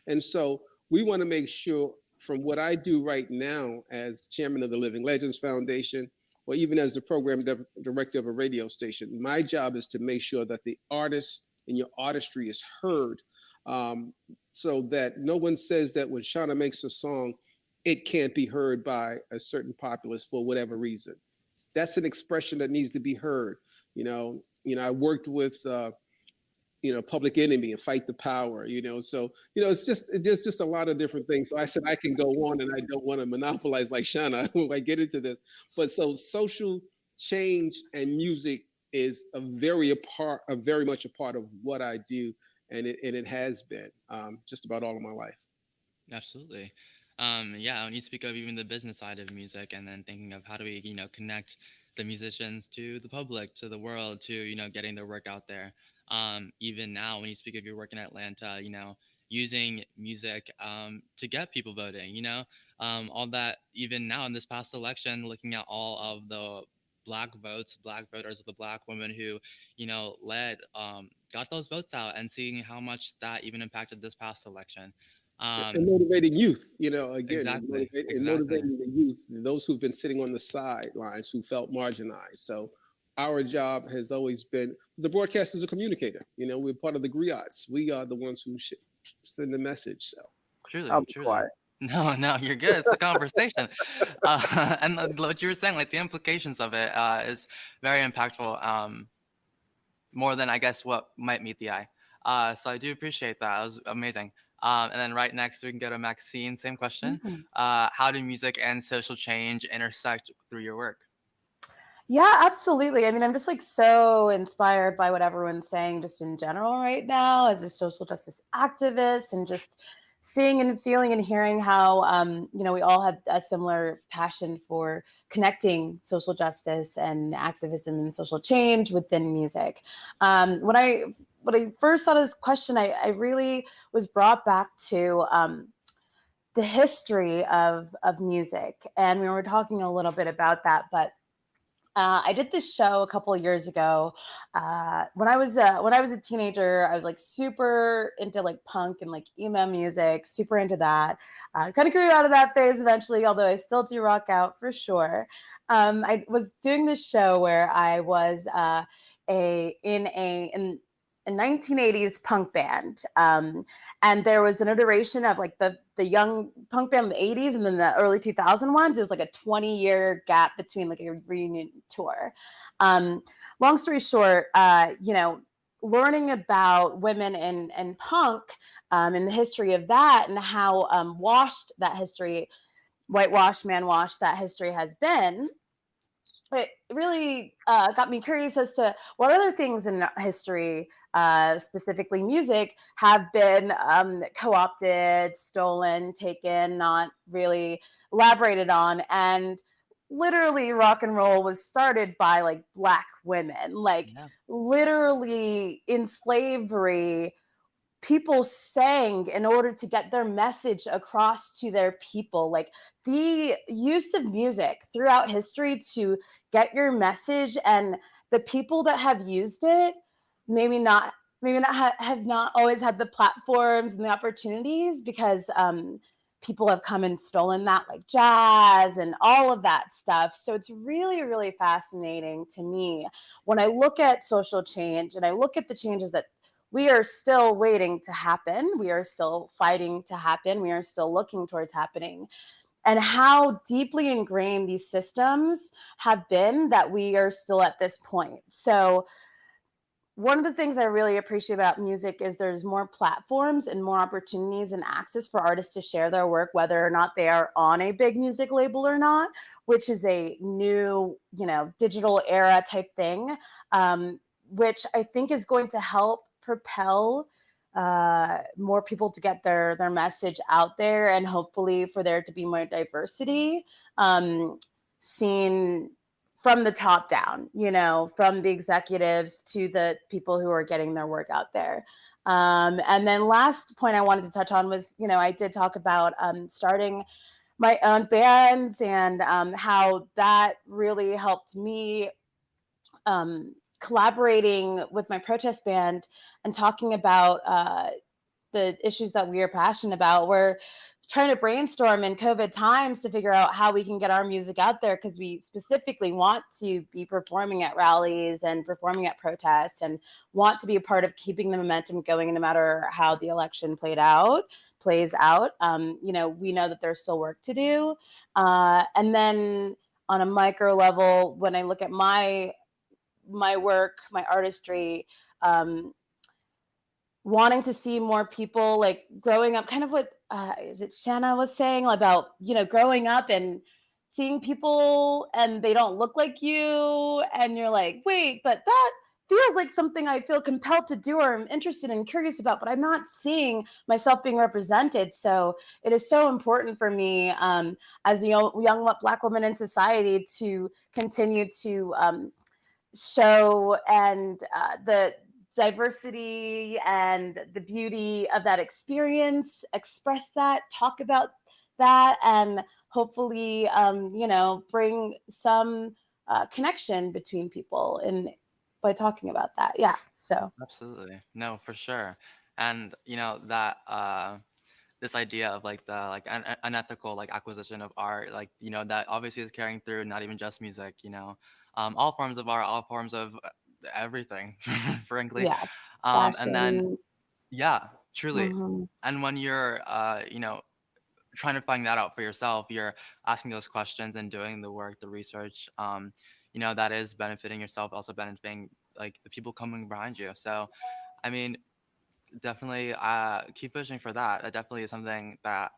And so we want to make sure, from what I do right now as chairman of the Living Legends Foundation, or even as the program director of a radio station, my job is to make sure that the artist and your artistry is heard, so that no one says that when Shawna makes a song, it can't be heard by a certain populace for whatever reason. That's an expression that needs to be heard. I worked with Public Enemy and Fight the Power, so it's just a lot of different things. So I said I can go on, and I don't want to monopolize like Shana when I get into this. But so social change and music is very much a part of what I do, and it has been just about all of my life. Absolutely. When you speak of even the business side of music, and then thinking of how do we, connect the musicians to the public, to the world, to, getting their work out there. Even now, when you speak of your work in Atlanta, using music to get people voting, all that, even now in this past election, looking at all of the Black voters, the Black women who, got those votes out, and seeing how much that even impacted this past election. And motivating youth, again, exactly. Motivating the youth, those who've been sitting on the sidelines, who felt marginalized. So our job has always been, the broadcast is a communicator. We're part of the griots. We are the ones who send the message. So truly. Quiet. No, you're good. It's a conversation. And what you were saying, like the implications of it is very impactful, more than I guess what might meet the eye. So I do appreciate that. It was amazing. And then right next, we can go to Maxine. Same question. Mm-hmm. How do music and social change intersect through your work? Yeah, absolutely. I mean, I'm just so inspired by what everyone's saying just in general right now as a social justice activist, and just seeing and feeling and hearing how, we all had a similar passion for connecting social justice and activism and social change within music. When I first saw this question, I really was brought back to the history of music. And we were talking a little bit about that, but I did this show a couple of years ago. When I was a teenager, I was super into punk and emo music, super into that. Kind of grew out of that phase eventually, although I still do rock out for sure. I was doing this show where I was in a 1980s punk band. And there was an iteration of the young punk band in the 80s and then the early 2000 ones. It was a 20-year gap between a reunion tour. Long story short, learning about women in punk and the history of that, and how washed that history, whitewashed, man-washed that history has been, it really got me curious as to what other things in history, specifically music, have been co-opted, stolen, taken, not really elaborated on. And literally rock and roll was started by Black women, literally in slavery. People sang in order to get their message across to their people. The use of music throughout history to get your message, and the people that have used it maybe not have not always had the platforms and the opportunities, because people have come and stolen that, jazz and all of that stuff. So it's really, really fascinating to me when I look at social change and I look at the changes that we are still waiting to happen. We are still fighting to happen. We are still looking towards happening. and how deeply ingrained these systems have been that we are still at this point. So one of the things I really appreciate about music is there's more platforms and more opportunities and access for artists to share their work, whether or not they are on a big music label or not, which is a new, digital era type thing, which I think is going to help propel more people to get their message out there, and hopefully for there to be more diversity seen from the top down, from the executives to the people who are getting their work out there. And then last point I wanted to touch on was, I did talk about starting my own bands, and how that really helped me collaborating with my protest band and talking about the issues that we are passionate about. We're trying to brainstorm in COVID times to figure out how we can get our music out there, because we specifically want to be performing at rallies and performing at protests, and want to be a part of keeping the momentum going no matter how the election plays out. We know that there's still work to do. And then on a micro level, when I look at my work, my artistry, wanting to see more people like growing up, kind of what is it Shana was saying about, growing up and seeing people and they don't look like you, and you're like, wait, but that feels like something I feel compelled to do or I'm interested and curious about, but I'm not seeing myself being represented. So it is so important for me as a young Black woman in society to continue to show and the diversity and the beauty of that experience, express that, talk about that, and hopefully, bring some connection between people by talking about that. Yeah. So Absolutely. No, for sure. And that this idea of like the unethical like acquisition of art, like that obviously is carrying through not even just music, all forms of art, all forms of everything, frankly. yes, And then fashion. yeah, truly. Mhm. And when you're trying to find that out for yourself, you're asking those questions and doing the work, the research, that is benefiting yourself, also benefiting like the people coming behind you. So I mean, definitely keep pushing for that. That definitely is something that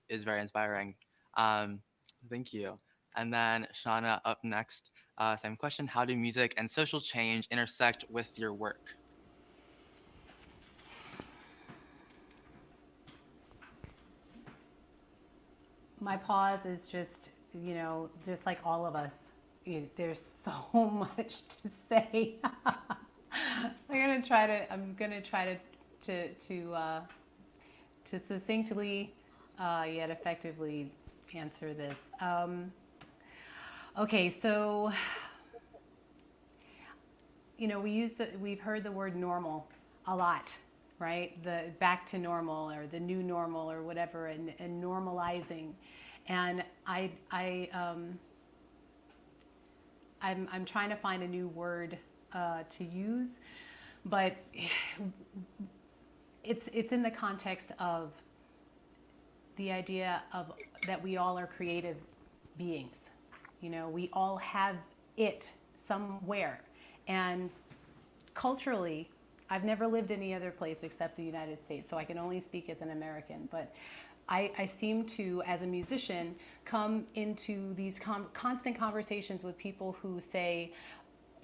is very inspiring. Um, thank you. And then Shawna, up next, same question. How do music and social change intersect with your work? My pause is just like all of us. There's so much to say. I'm gonna try to succinctly yet effectively answer this. Okay, so we've heard the word normal a lot, right? The back to normal or the new normal or whatever, and normalizing. And I'm trying to find a new word to use, but it's in the context of the idea of that we all are creative beings. We all have it somewhere. And culturally, I've never lived any other place except the United States, so I can only speak as an American. But I seem to, as a musician, come into these constant conversations with people who say,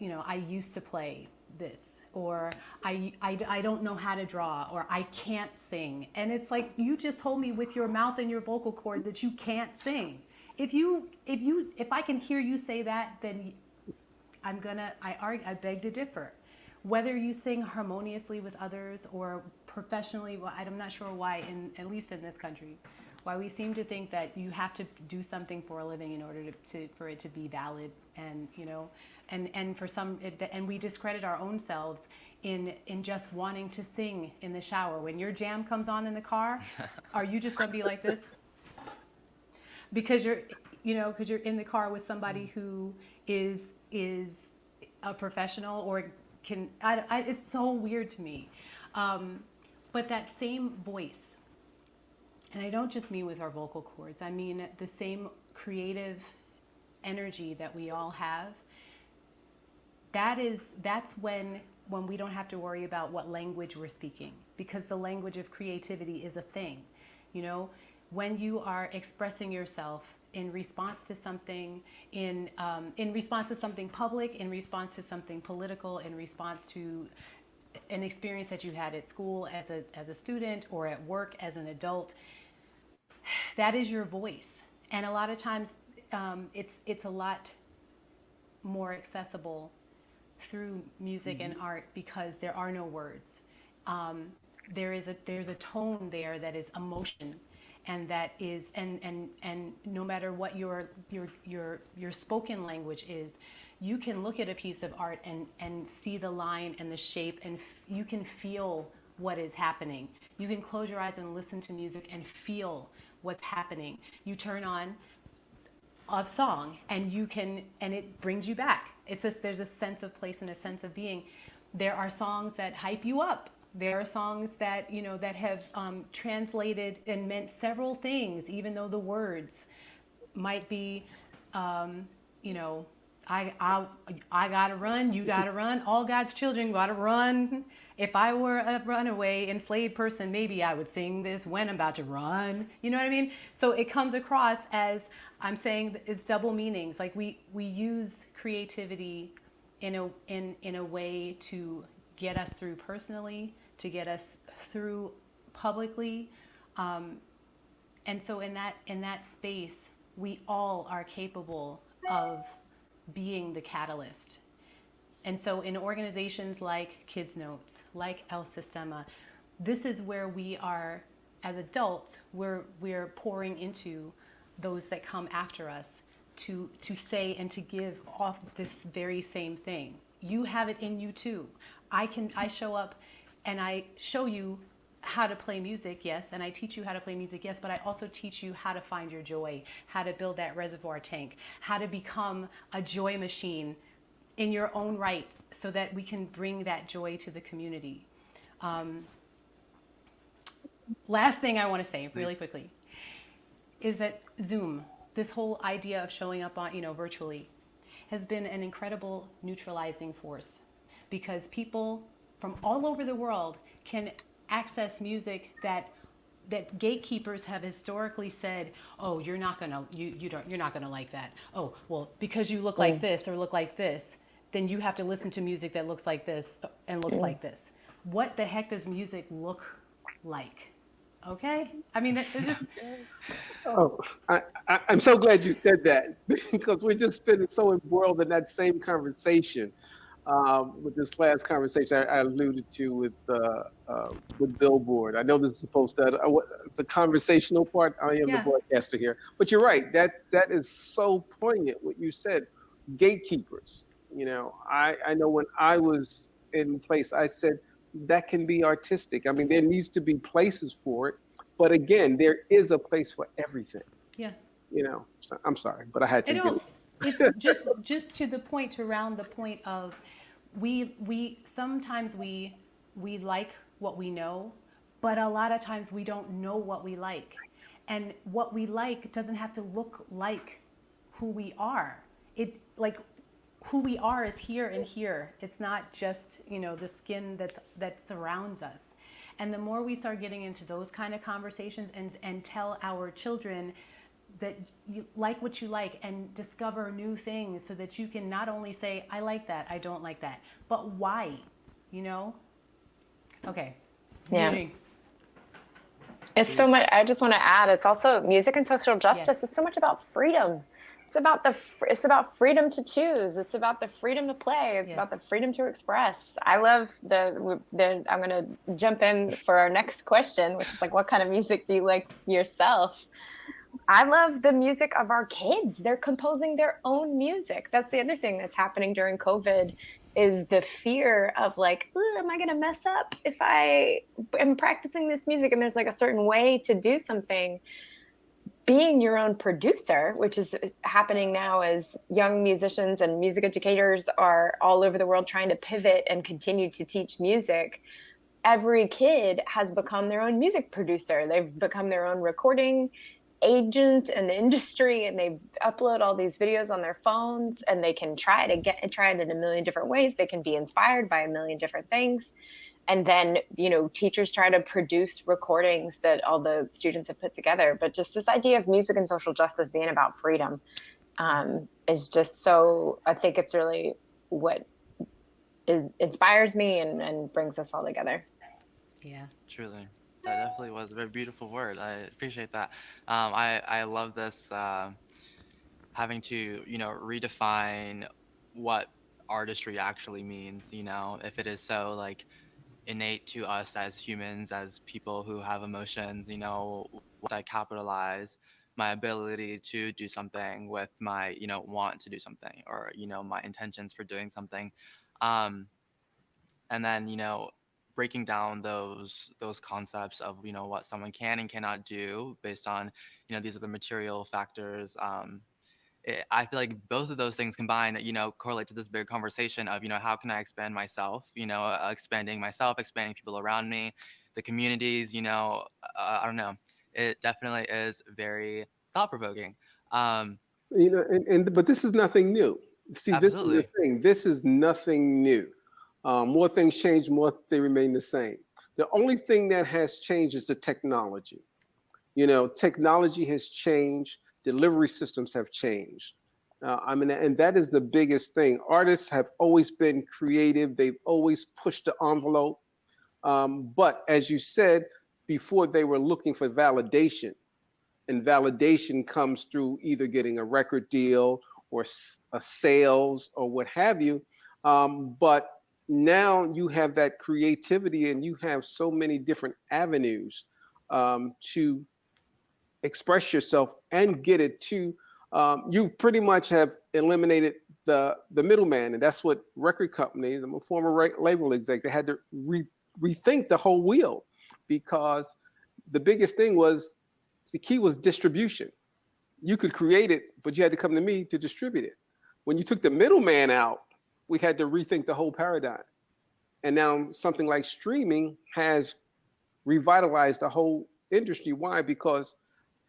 I used to play this, or I don't know how to draw, or I can't sing. And it's like, you just told me with your mouth and your vocal cord that you can't sing. If I can hear you say that, then I beg to differ. Whether you sing harmoniously with others or professionally, well, I'm not sure why, at least in this country, why we seem to think that you have to do something for a living in order for it to be valid, and and we discredit our own selves in just wanting to sing in the shower. When your jam comes on in the car, are you just going to be like this? Because you're in the car with somebody who is a professional or can. It's so weird to me. But that same voice And I don't just mean with our vocal cords. I mean the same creative energy that we all have. That's when we don't have to worry about what language we're speaking, because the language of creativity is a thing. You know, when you are expressing yourself in response to something, in response to something public, in response to something political, in response to an experience that you had at school as a student or at work as an adult, that is your voice. And a lot of times it's a lot more accessible through music and art because there are no words. There's a tone there that is emotion, and that is and no matter what your spoken language is, you can look at a piece of art and see the line and the shape, and you can feel what is happening. You can close your eyes and listen to music and feel what's happening. You turn on a song and it brings you back. There's a sense of place and a sense of being. There are songs that hype you up. There are songs that that have translated and meant several things, even though the words might be, I gotta run, you gotta run, all God's children gotta run. If I were a runaway enslaved person, maybe I would sing this when I'm about to run. You know what I mean? So it comes across as, I'm saying, it's double meanings. Like we use creativity in a way to get us through personally, to get us through publicly, and so in that space, we all are capable of being the catalyst. And so in organizations like Kidznotes, like El Sistema, this is where we are, as adults, we're pouring into those that come after us to say and to give off this very same thing. You have it in you too. I show up and I show you how to play music, yes, and I teach you how to play music, yes, but I also teach you how to find your joy, how to build that reservoir tank, how to become a joy machine in your own right, so that we can bring that joy to the community. Last thing I want to say really quickly is that Zoom, this whole idea of showing up on, virtually, has been an incredible neutralizing force, because people from all over the world can access music that gatekeepers have historically said, oh, you're not gonna like that. Oh, well, because you look like this or look like this, then you have to listen to music that looks like this and looks like this. What the heck does music look like? Okay? I mean, it's just... Oh, I'm so glad you said that, because we're just been so embroiled in that same conversation. With this last conversation I alluded to with Billboard. I know this is supposed to, the conversational part, I am the broadcaster here. But you're right, that is so poignant what you said. Gatekeepers, I know when I was in place, I said that can be artistic. I mean, there needs to be places for it. But again, there is a place for everything. Yeah. So I'm sorry, but I had to. It's just to the point, to round the point of, we sometimes we like what we know, but a lot of times we don't know what we like, and what we like doesn't have to look like who we are. Who we are is here and here. It's not just the skin that surrounds us. And the more we start getting into those kind of conversations and tell our children that you like what you like, and discover new things, so that you can not only say, I like that, I don't like that, but why, Okay. Yeah. Moving. It's so much. I just want to add, it's also music and social justice. Yes. It's so much about freedom. It's about freedom to choose. It's about the freedom to play. It's about the freedom to express. I love I'm going to jump in for our next question, which is like, what kind of music do you like yourself? I love the music of our kids. They're composing their own music. That's the other thing that's happening during COVID, is the fear of like, am I going to mess up if I am practicing this music? And there's like a certain way to do something. Being your own producer, which is happening now as young musicians and music educators are all over the world trying to pivot and continue to teach music. every kid has become their own music producer. They've become their own recording agent in the industry, and they upload all these videos on their phones, and they can try it in a million different ways. They can be inspired by a million different things. And then, teachers try to produce recordings that all the students have put together. But just this idea of music and social justice being about freedom is just so, I think it's really what inspires me and brings us all together. Yeah. Truly. That definitely was a very beautiful word. I appreciate that. I love this having to, redefine what artistry actually means, if it is so like innate to us as humans, as people who have emotions, what I capitalize my ability to do something with my, want to do something, or, my intentions for doing something. Um, and then, breaking down those concepts of, what someone can and cannot do based on, these are the material factors. I feel like both of those things combined, correlate to this big conversation of, how can I expand myself, expanding myself, expanding people around me, the communities, I don't know. It definitely is very thought-provoking. But this is nothing new. See, this is the Absolutely. thing. This is nothing new. More things change, more they remain the same. The only thing that has changed is the technology. Technology has changed. Delivery systems have changed. And that is the biggest thing. Artists have always been creative. They've always pushed the envelope. But as you said before, they were looking for validation. And validation comes through either getting a record deal or a sales or what have you. But now you have that creativity, and you have so many different avenues to express yourself and get it to. You pretty much have eliminated the middleman, and that's what record companies. I'm a former label exec. They had to rethink the whole wheel, because the biggest thing was, the key was distribution. You could create it, but you had to come to me to distribute it. When you took the middleman out, we had to rethink the whole paradigm. And now something like streaming has revitalized the whole industry. Why? Because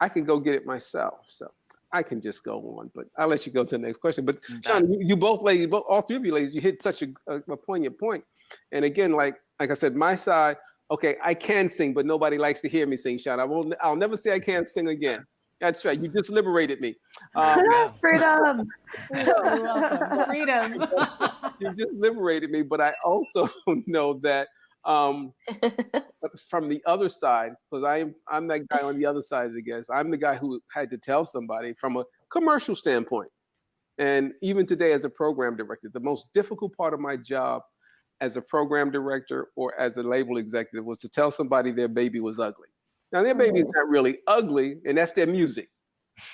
I can go get it myself. So I can just go on, but I'll let you go to the next question. But Shawna, you both ladies, all three of you ladies, you hit such a poignant point. And again, like I said, my side, okay, I can sing, but nobody likes to hear me sing, Shawna. I'll never say I can't sing again. That's right. You just liberated me. Freedom. You're welcome. Freedom. You just liberated me. But I also know that from the other side, because I'm that guy on the other side, I guess. I'm the guy who had to tell somebody from a commercial standpoint. And even today, as a program director, the most difficult part of my job as a program director or as a label executive was to tell somebody their baby was ugly. Now, their baby is not really ugly, and that's their music,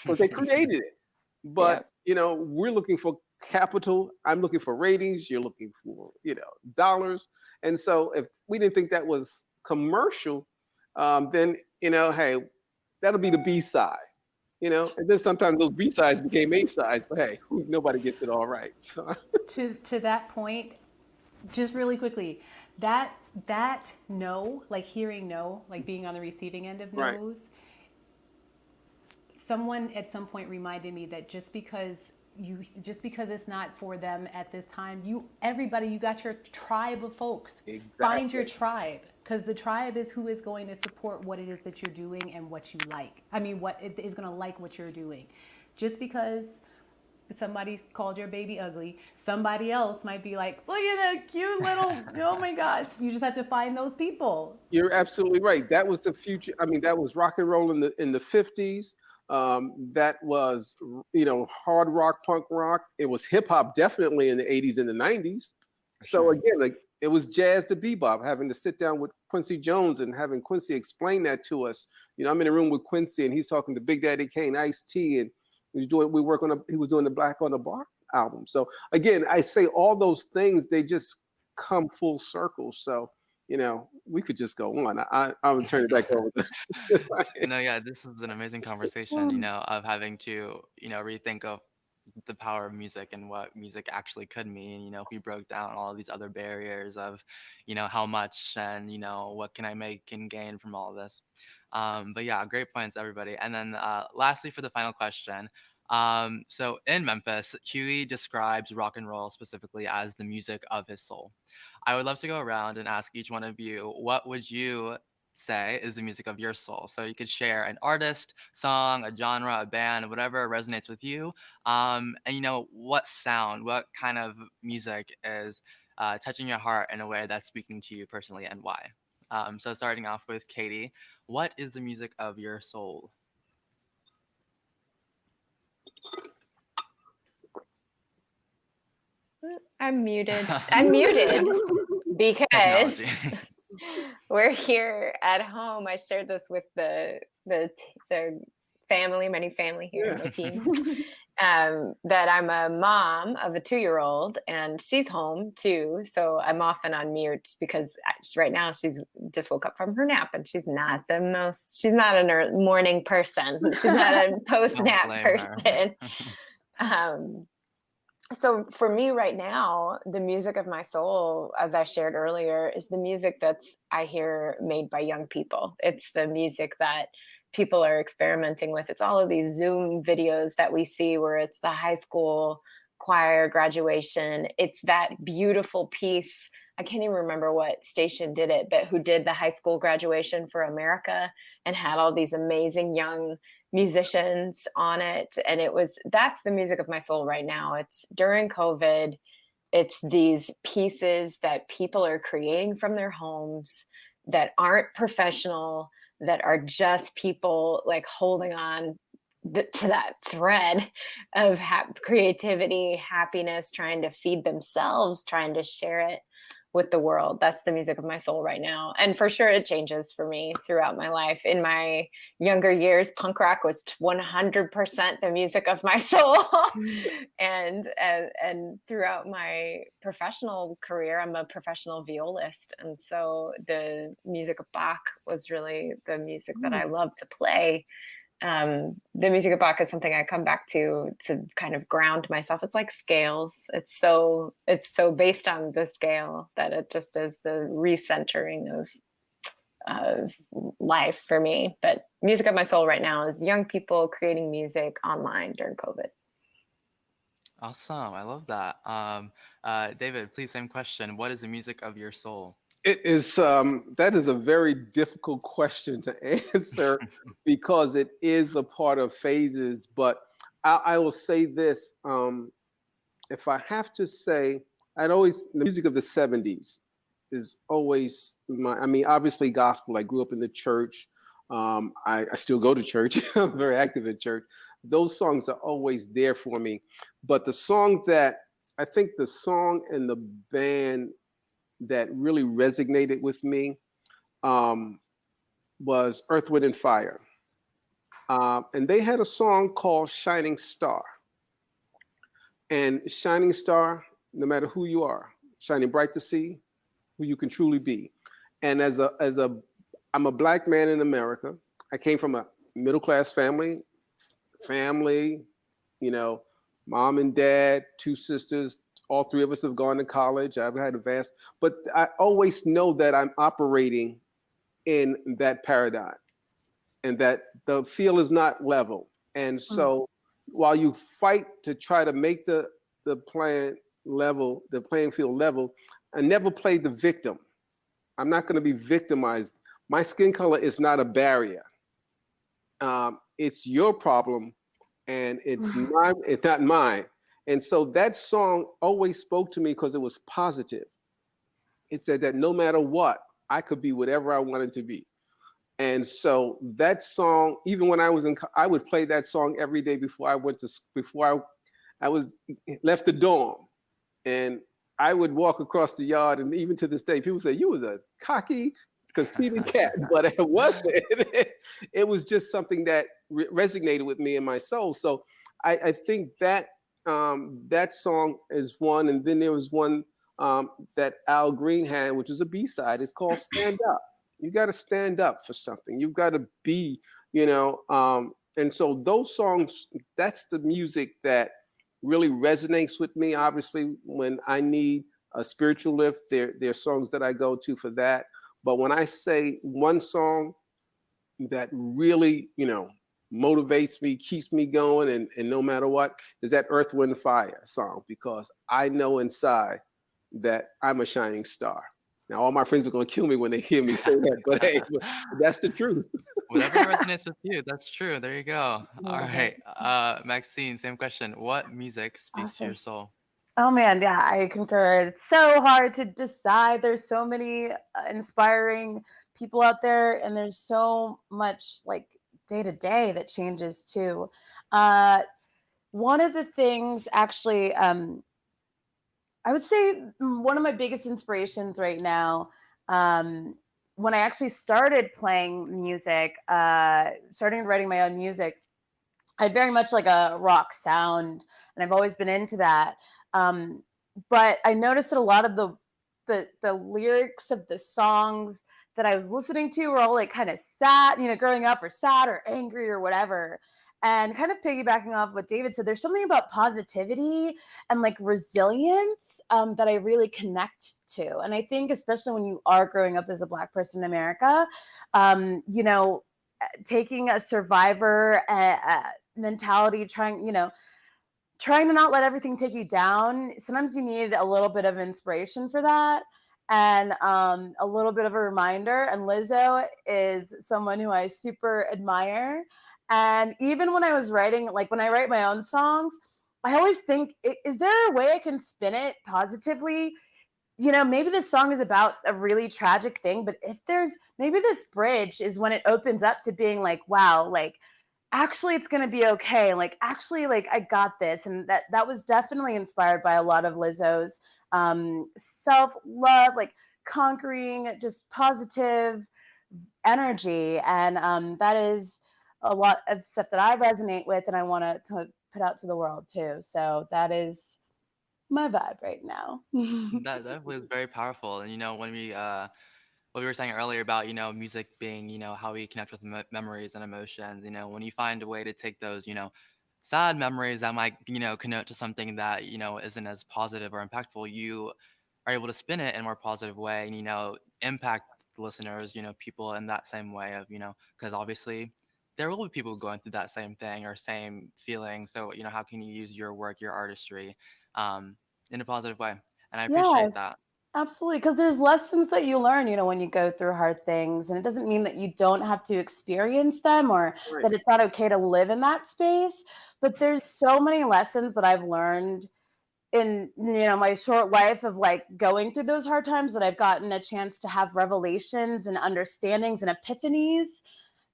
because they created it. But, we're looking for capital. I'm looking for ratings. You're looking for, dollars. And so if we didn't think that was commercial, then, hey, that'll be the B side. And then sometimes those B sides became A sides, but hey, nobody gets it all right. So. To that point, just really quickly, that no, like hearing no, like being on the receiving end of no's, Right. Someone at some point reminded me that just because it's not for them at this time, you got your tribe of folks. Exactly. Find your tribe, because the tribe is who is going to support what it is that you're doing and what you like. I mean, what is going to like what you're doing. Just because somebody called your baby ugly, somebody else might be like, look at that cute little, oh my gosh. You just have to find those people. You're absolutely right. That was the future. I mean, that was rock and roll in the 50s. That was, hard rock, punk rock. It was hip hop definitely in the 80s and the 90s. So again, like, it was jazz to bebop, having to sit down with Quincy Jones and having Quincy explain that to us. I'm in a room with Quincy, and he's talking to Big Daddy Kane, Ice-T, and he was doing the Black on the Block album. So again, I say all those things, they just come full circle. So, we could just go on. I would turn it back over. No, yeah, this is an amazing conversation, of having to, rethink of the power of music and what music actually could mean. If we broke down all of these other barriers of, how much and, what can I make and gain from all of this. But yeah, great points, everybody. And then lastly, for the final question. So in Memphis, Huey describes rock and roll specifically as the music of his soul. I would love to go around and ask each one of you, what would you say is the music of your soul? So you could share an artist, song, a genre, a band, whatever resonates with you. And what sound, what kind of music is touching your heart in a way that's speaking to you personally, and why? So starting off with Katie, what is the music of your soul? I'm muted. I'm muted because Technology. we're here at home. I shared this with the family, many family here, my team, that I'm a mom of a 2-year-old, and she's home too. So I'm often on mute because right now she's just woke up from her nap, and she's not a morning person. She's not a post-nap person. So for me right now, the music of my soul, as I shared earlier, is the music that's I hear made by young people. It's the music that people are experimenting with. It's all of these Zoom videos that we see where it's the high school choir graduation. It's that beautiful piece. I can't even remember what station did it, but who did the high school graduation for America and had all these amazing young musicians on it. And that's the music of my soul right now. It's during COVID. It's these pieces that people are creating from their homes that aren't professional, that are just people like holding on to that thread of creativity, happiness, trying to feed themselves, trying to share it with the world. That's the music of my soul right now. And for sure, it changes for me throughout my life. In my younger years, punk rock was 100% the music of my soul. and throughout my professional career, I'm a professional violist. And so the music of Bach was really the music that I love to play. The music of Bach is something I come back to kind of ground myself. It's like scales. It's so based on the scale that it just is the recentering of life for me. But music of my soul right now is young people creating music online during COVID. Awesome. I love that. David, please, same question. What is the music of your soul? It is that is a very difficult question to answer because it is a part of phases. But I will say this: if I have to say, the music of the '70s is always obviously gospel. I grew up in the church. I still go to church. I'm very active in church. Those songs are always there for me. But the song and the band that really resonated with me was Earth, Wind, and Fire. And they had a song called Shining Star. And Shining Star, no matter who you are, shining bright to see who you can truly be. And I'm a Black man in America. I came from a middle-class family, mom and dad, 2 sisters. All 3 of us have gone to college. I've had but I always know that I'm operating in that paradigm and that the field is not level. And so while you fight to try to make the playing field level, I never played the victim. I'm not going to be victimized. My skin color is not a barrier. It's your problem, and it's not mine. And so that song always spoke to me because it was positive. It said that no matter what, I could be whatever I wanted to be. And so that song, even when I was I would play that song every day before I left the dorm. And I would walk across the yard, and even to this day, people say, you was a cocky, conceited cat, but it wasn't. It was just something that resonated with me in my soul. So I think that that song is one. And then there was one that Al Green had, which is a B-side. It's called Stand Up. You got to stand up for something. You've got to be, and so those songs, that's the music that really resonates with me. Obviously, when I need a spiritual lift, there are songs that I go to for that. But when I say one song that really, motivates me, keeps me going, and no matter what, is that Earth, Wind, Fire song, because I know inside that I'm a shining star. Now, all my friends are going to kill me when they hear me say that, but hey, that's the truth. Whatever resonates with you, that's true. There you go. All Love right. it. Maxine, same question. What music speaks to your Awesome. soul? Oh man, yeah, I concur. It's so hard to decide. There's so many inspiring people out there, and there's so much like day to day that changes too. Uh, One of the things, actually, I would say one of my biggest inspirations right now, um, when I actually started playing music, starting writing my own music, I had very much like a rock sound, and I've always been into that. Um, but I noticed that a lot of the lyrics of the songs that I was listening to were all like kind of sad, growing up, or sad or angry or whatever. And kind of piggybacking off what David said, there's something about positivity and like resilience that I really connect to. And I think, especially when you are growing up as a Black person in America, taking a survivor mentality, trying to not let everything take you down. Sometimes you need a little bit of inspiration for that, and a little bit of a reminder. And Lizzo is someone who I super admire. And even when I was writing, like when I write my own songs, I always think, is there a way I can spin it positively? Maybe this song is about a really tragic thing, but if there's maybe this bridge is when it opens up to being like, wow, like actually it's going to be okay. Like, actually, like I got this. And that was definitely inspired by a lot of Lizzo's self-love, like conquering, just positive energy. And that is a lot of stuff that I resonate with and I want to put out to the world too. So that is my vibe right now. That definitely is very powerful. And when we what we were saying earlier about music being how we connect with memories and emotions. When you find a way to take those sad memories that might connote to something that isn't as positive or impactful, you are able to spin it in a more positive way and impact the listeners, people in that same way of because obviously there will be people going through that same thing or same feeling. So how can you use your work, your artistry, in a positive way? And I Yeah, appreciate that. absolutely. Because there's lessons that you learn, when you go through hard things. And it doesn't mean that you don't have to experience them or Right. that it's not okay to live in that space. But there's so many lessons that I've learned in my short life of like going through those hard times, that I've gotten a chance to have revelations and understandings and epiphanies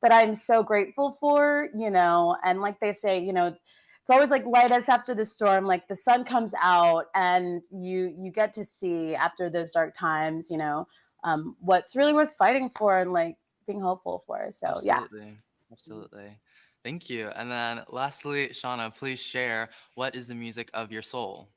that I'm so grateful for. And like they say, it's always like light us after the storm, like the sun comes out and you get to see after those dark times, what's really worth fighting for and like being hopeful for. So yeah. Absolutely. Absolutely. Thank you. And then lastly, Shawna, please share what is the music of your soul?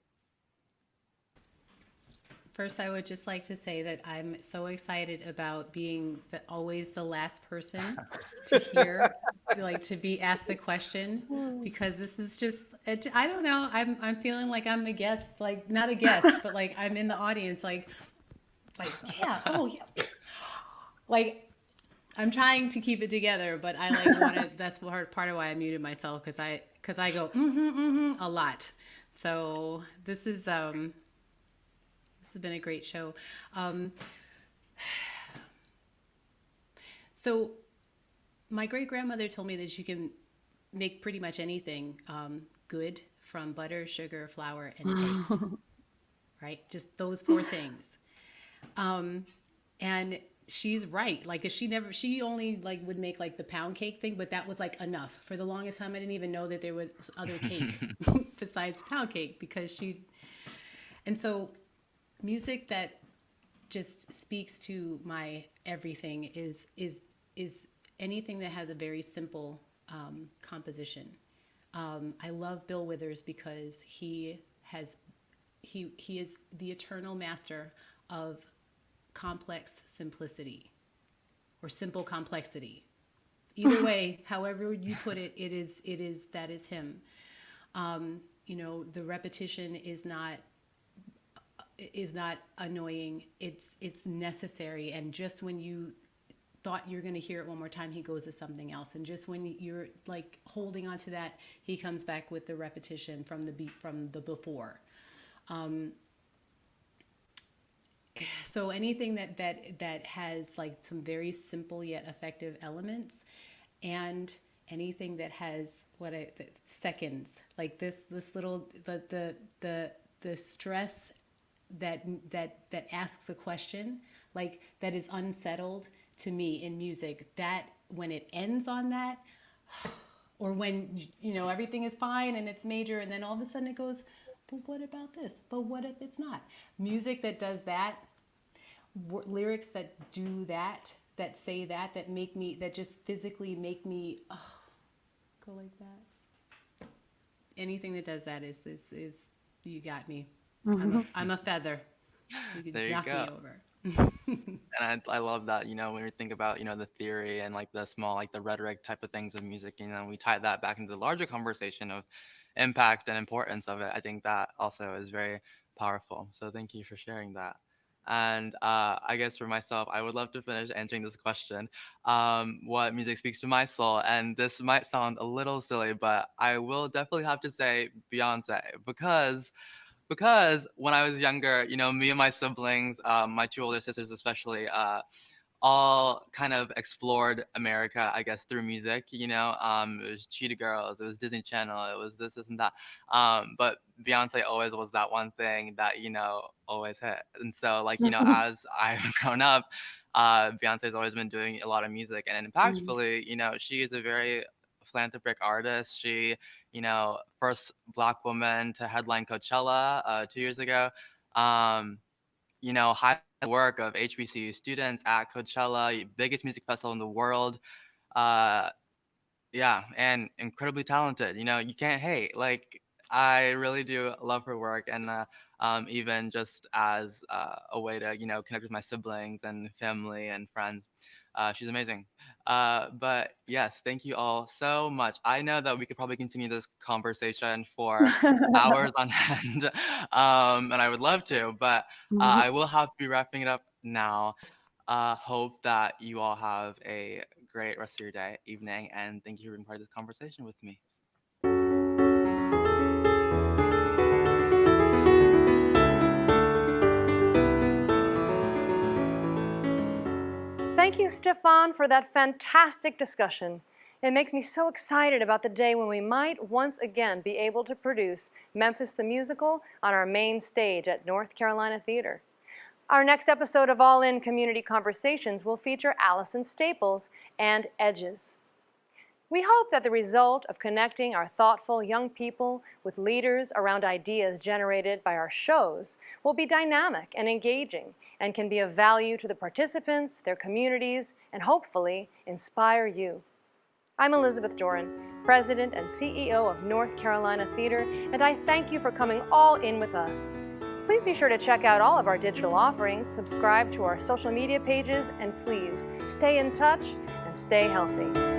First, I would just like to say that I'm so excited about being always the last person to hear, like to be asked the question, because this is just, I don't know, I'm feeling like I'm a guest, like not a guest, but like I'm in the audience, like yeah, oh yeah, like I'm trying to keep it together, but I like want to. That's part of why I muted myself, because I go a lot. So this has been a great show. So my great grandmother told me that you can make pretty much anything good from butter, sugar, flour, and eggs. Right, just those four things. And she's right. Like, if she only like would make like the pound cake thing, but that was like enough. For the longest time, I didn't even know that there was other cake besides pound cake, and so music that just speaks to my everything is anything that has a very simple composition. I love Bill Withers because he is the eternal master of complex simplicity, or simple complexity. Either way, however you put it, that is him. you know, the repetition is not annoying. It's necessary. And just when you thought you're going to hear it one more time, he goes to something else. And just when you're like holding on to that, he comes back with the repetition from the beat from the before. So anything that has like some very simple yet effective elements, and anything that has seconds, like this little the stress that asks a question, like that is unsettled to me in music, that when it ends on that, or when, you know, everything is fine and it's major, and then all of a sudden it goes, but what about this? But what if it's not? Music that does that, lyrics that do that, that say that make me, that just physically make me go like that. Anything that does that is you got me. I'm a feather. You could There you knock go. me over. And I love that, you know, when we think about, you know, the theory and like the small, like the rhetoric type of things of music, you know, we tie that back into the larger conversation of impact and importance of it. I think that also is very powerful. So thank you for sharing that. And I guess for myself, I would love to finish answering this question. What music speaks to my soul? And this might sound a little silly, but I will definitely have to say Beyonce, because when I was younger, you know, me and my siblings, my two older sisters especially, all kind of explored America, I guess, through music. You know, it was Cheetah Girls, it was Disney Channel, it was this and that. But Beyonce always was that one thing that, you know, always hit. And so, like, you know, as I've grown up, Beyonce's always been doing a lot of music, and impactfully, you know, she is a very philanthropic artist. She, you know, first Black woman to headline Coachella 2 years ago. You know, high work of HBCU students at Coachella, biggest music festival in the world. Uh, yeah, and incredibly talented. You know, you can't hate. Like, I really do love her work, and even just as a way to, you know, connect with my siblings and family and friends. She's amazing. But yes, thank you all so much. I know that we could probably continue this conversation for hours on end, and I would love to, but I will have to be wrapping it up now. Hope that you all have a great rest of your day, evening, and thank you for being part of this conversation with me. Thank you, Stephan, for that fantastic discussion. It makes me so excited about the day when we might once again be able to produce Memphis the Musical on our main stage at North Carolina Theater. Our next episode of All In Community Conversations will feature Allison Staples and Edges. We hope that the result of connecting our thoughtful young people with leaders around ideas generated by our shows will be dynamic and engaging and can be of value to the participants, their communities, and hopefully inspire you. I'm Elizabeth Doran, President and CEO of North Carolina Theater, and I thank you for coming all in with us. Please be sure to check out all of our digital offerings, subscribe to our social media pages, and please stay in touch and stay healthy.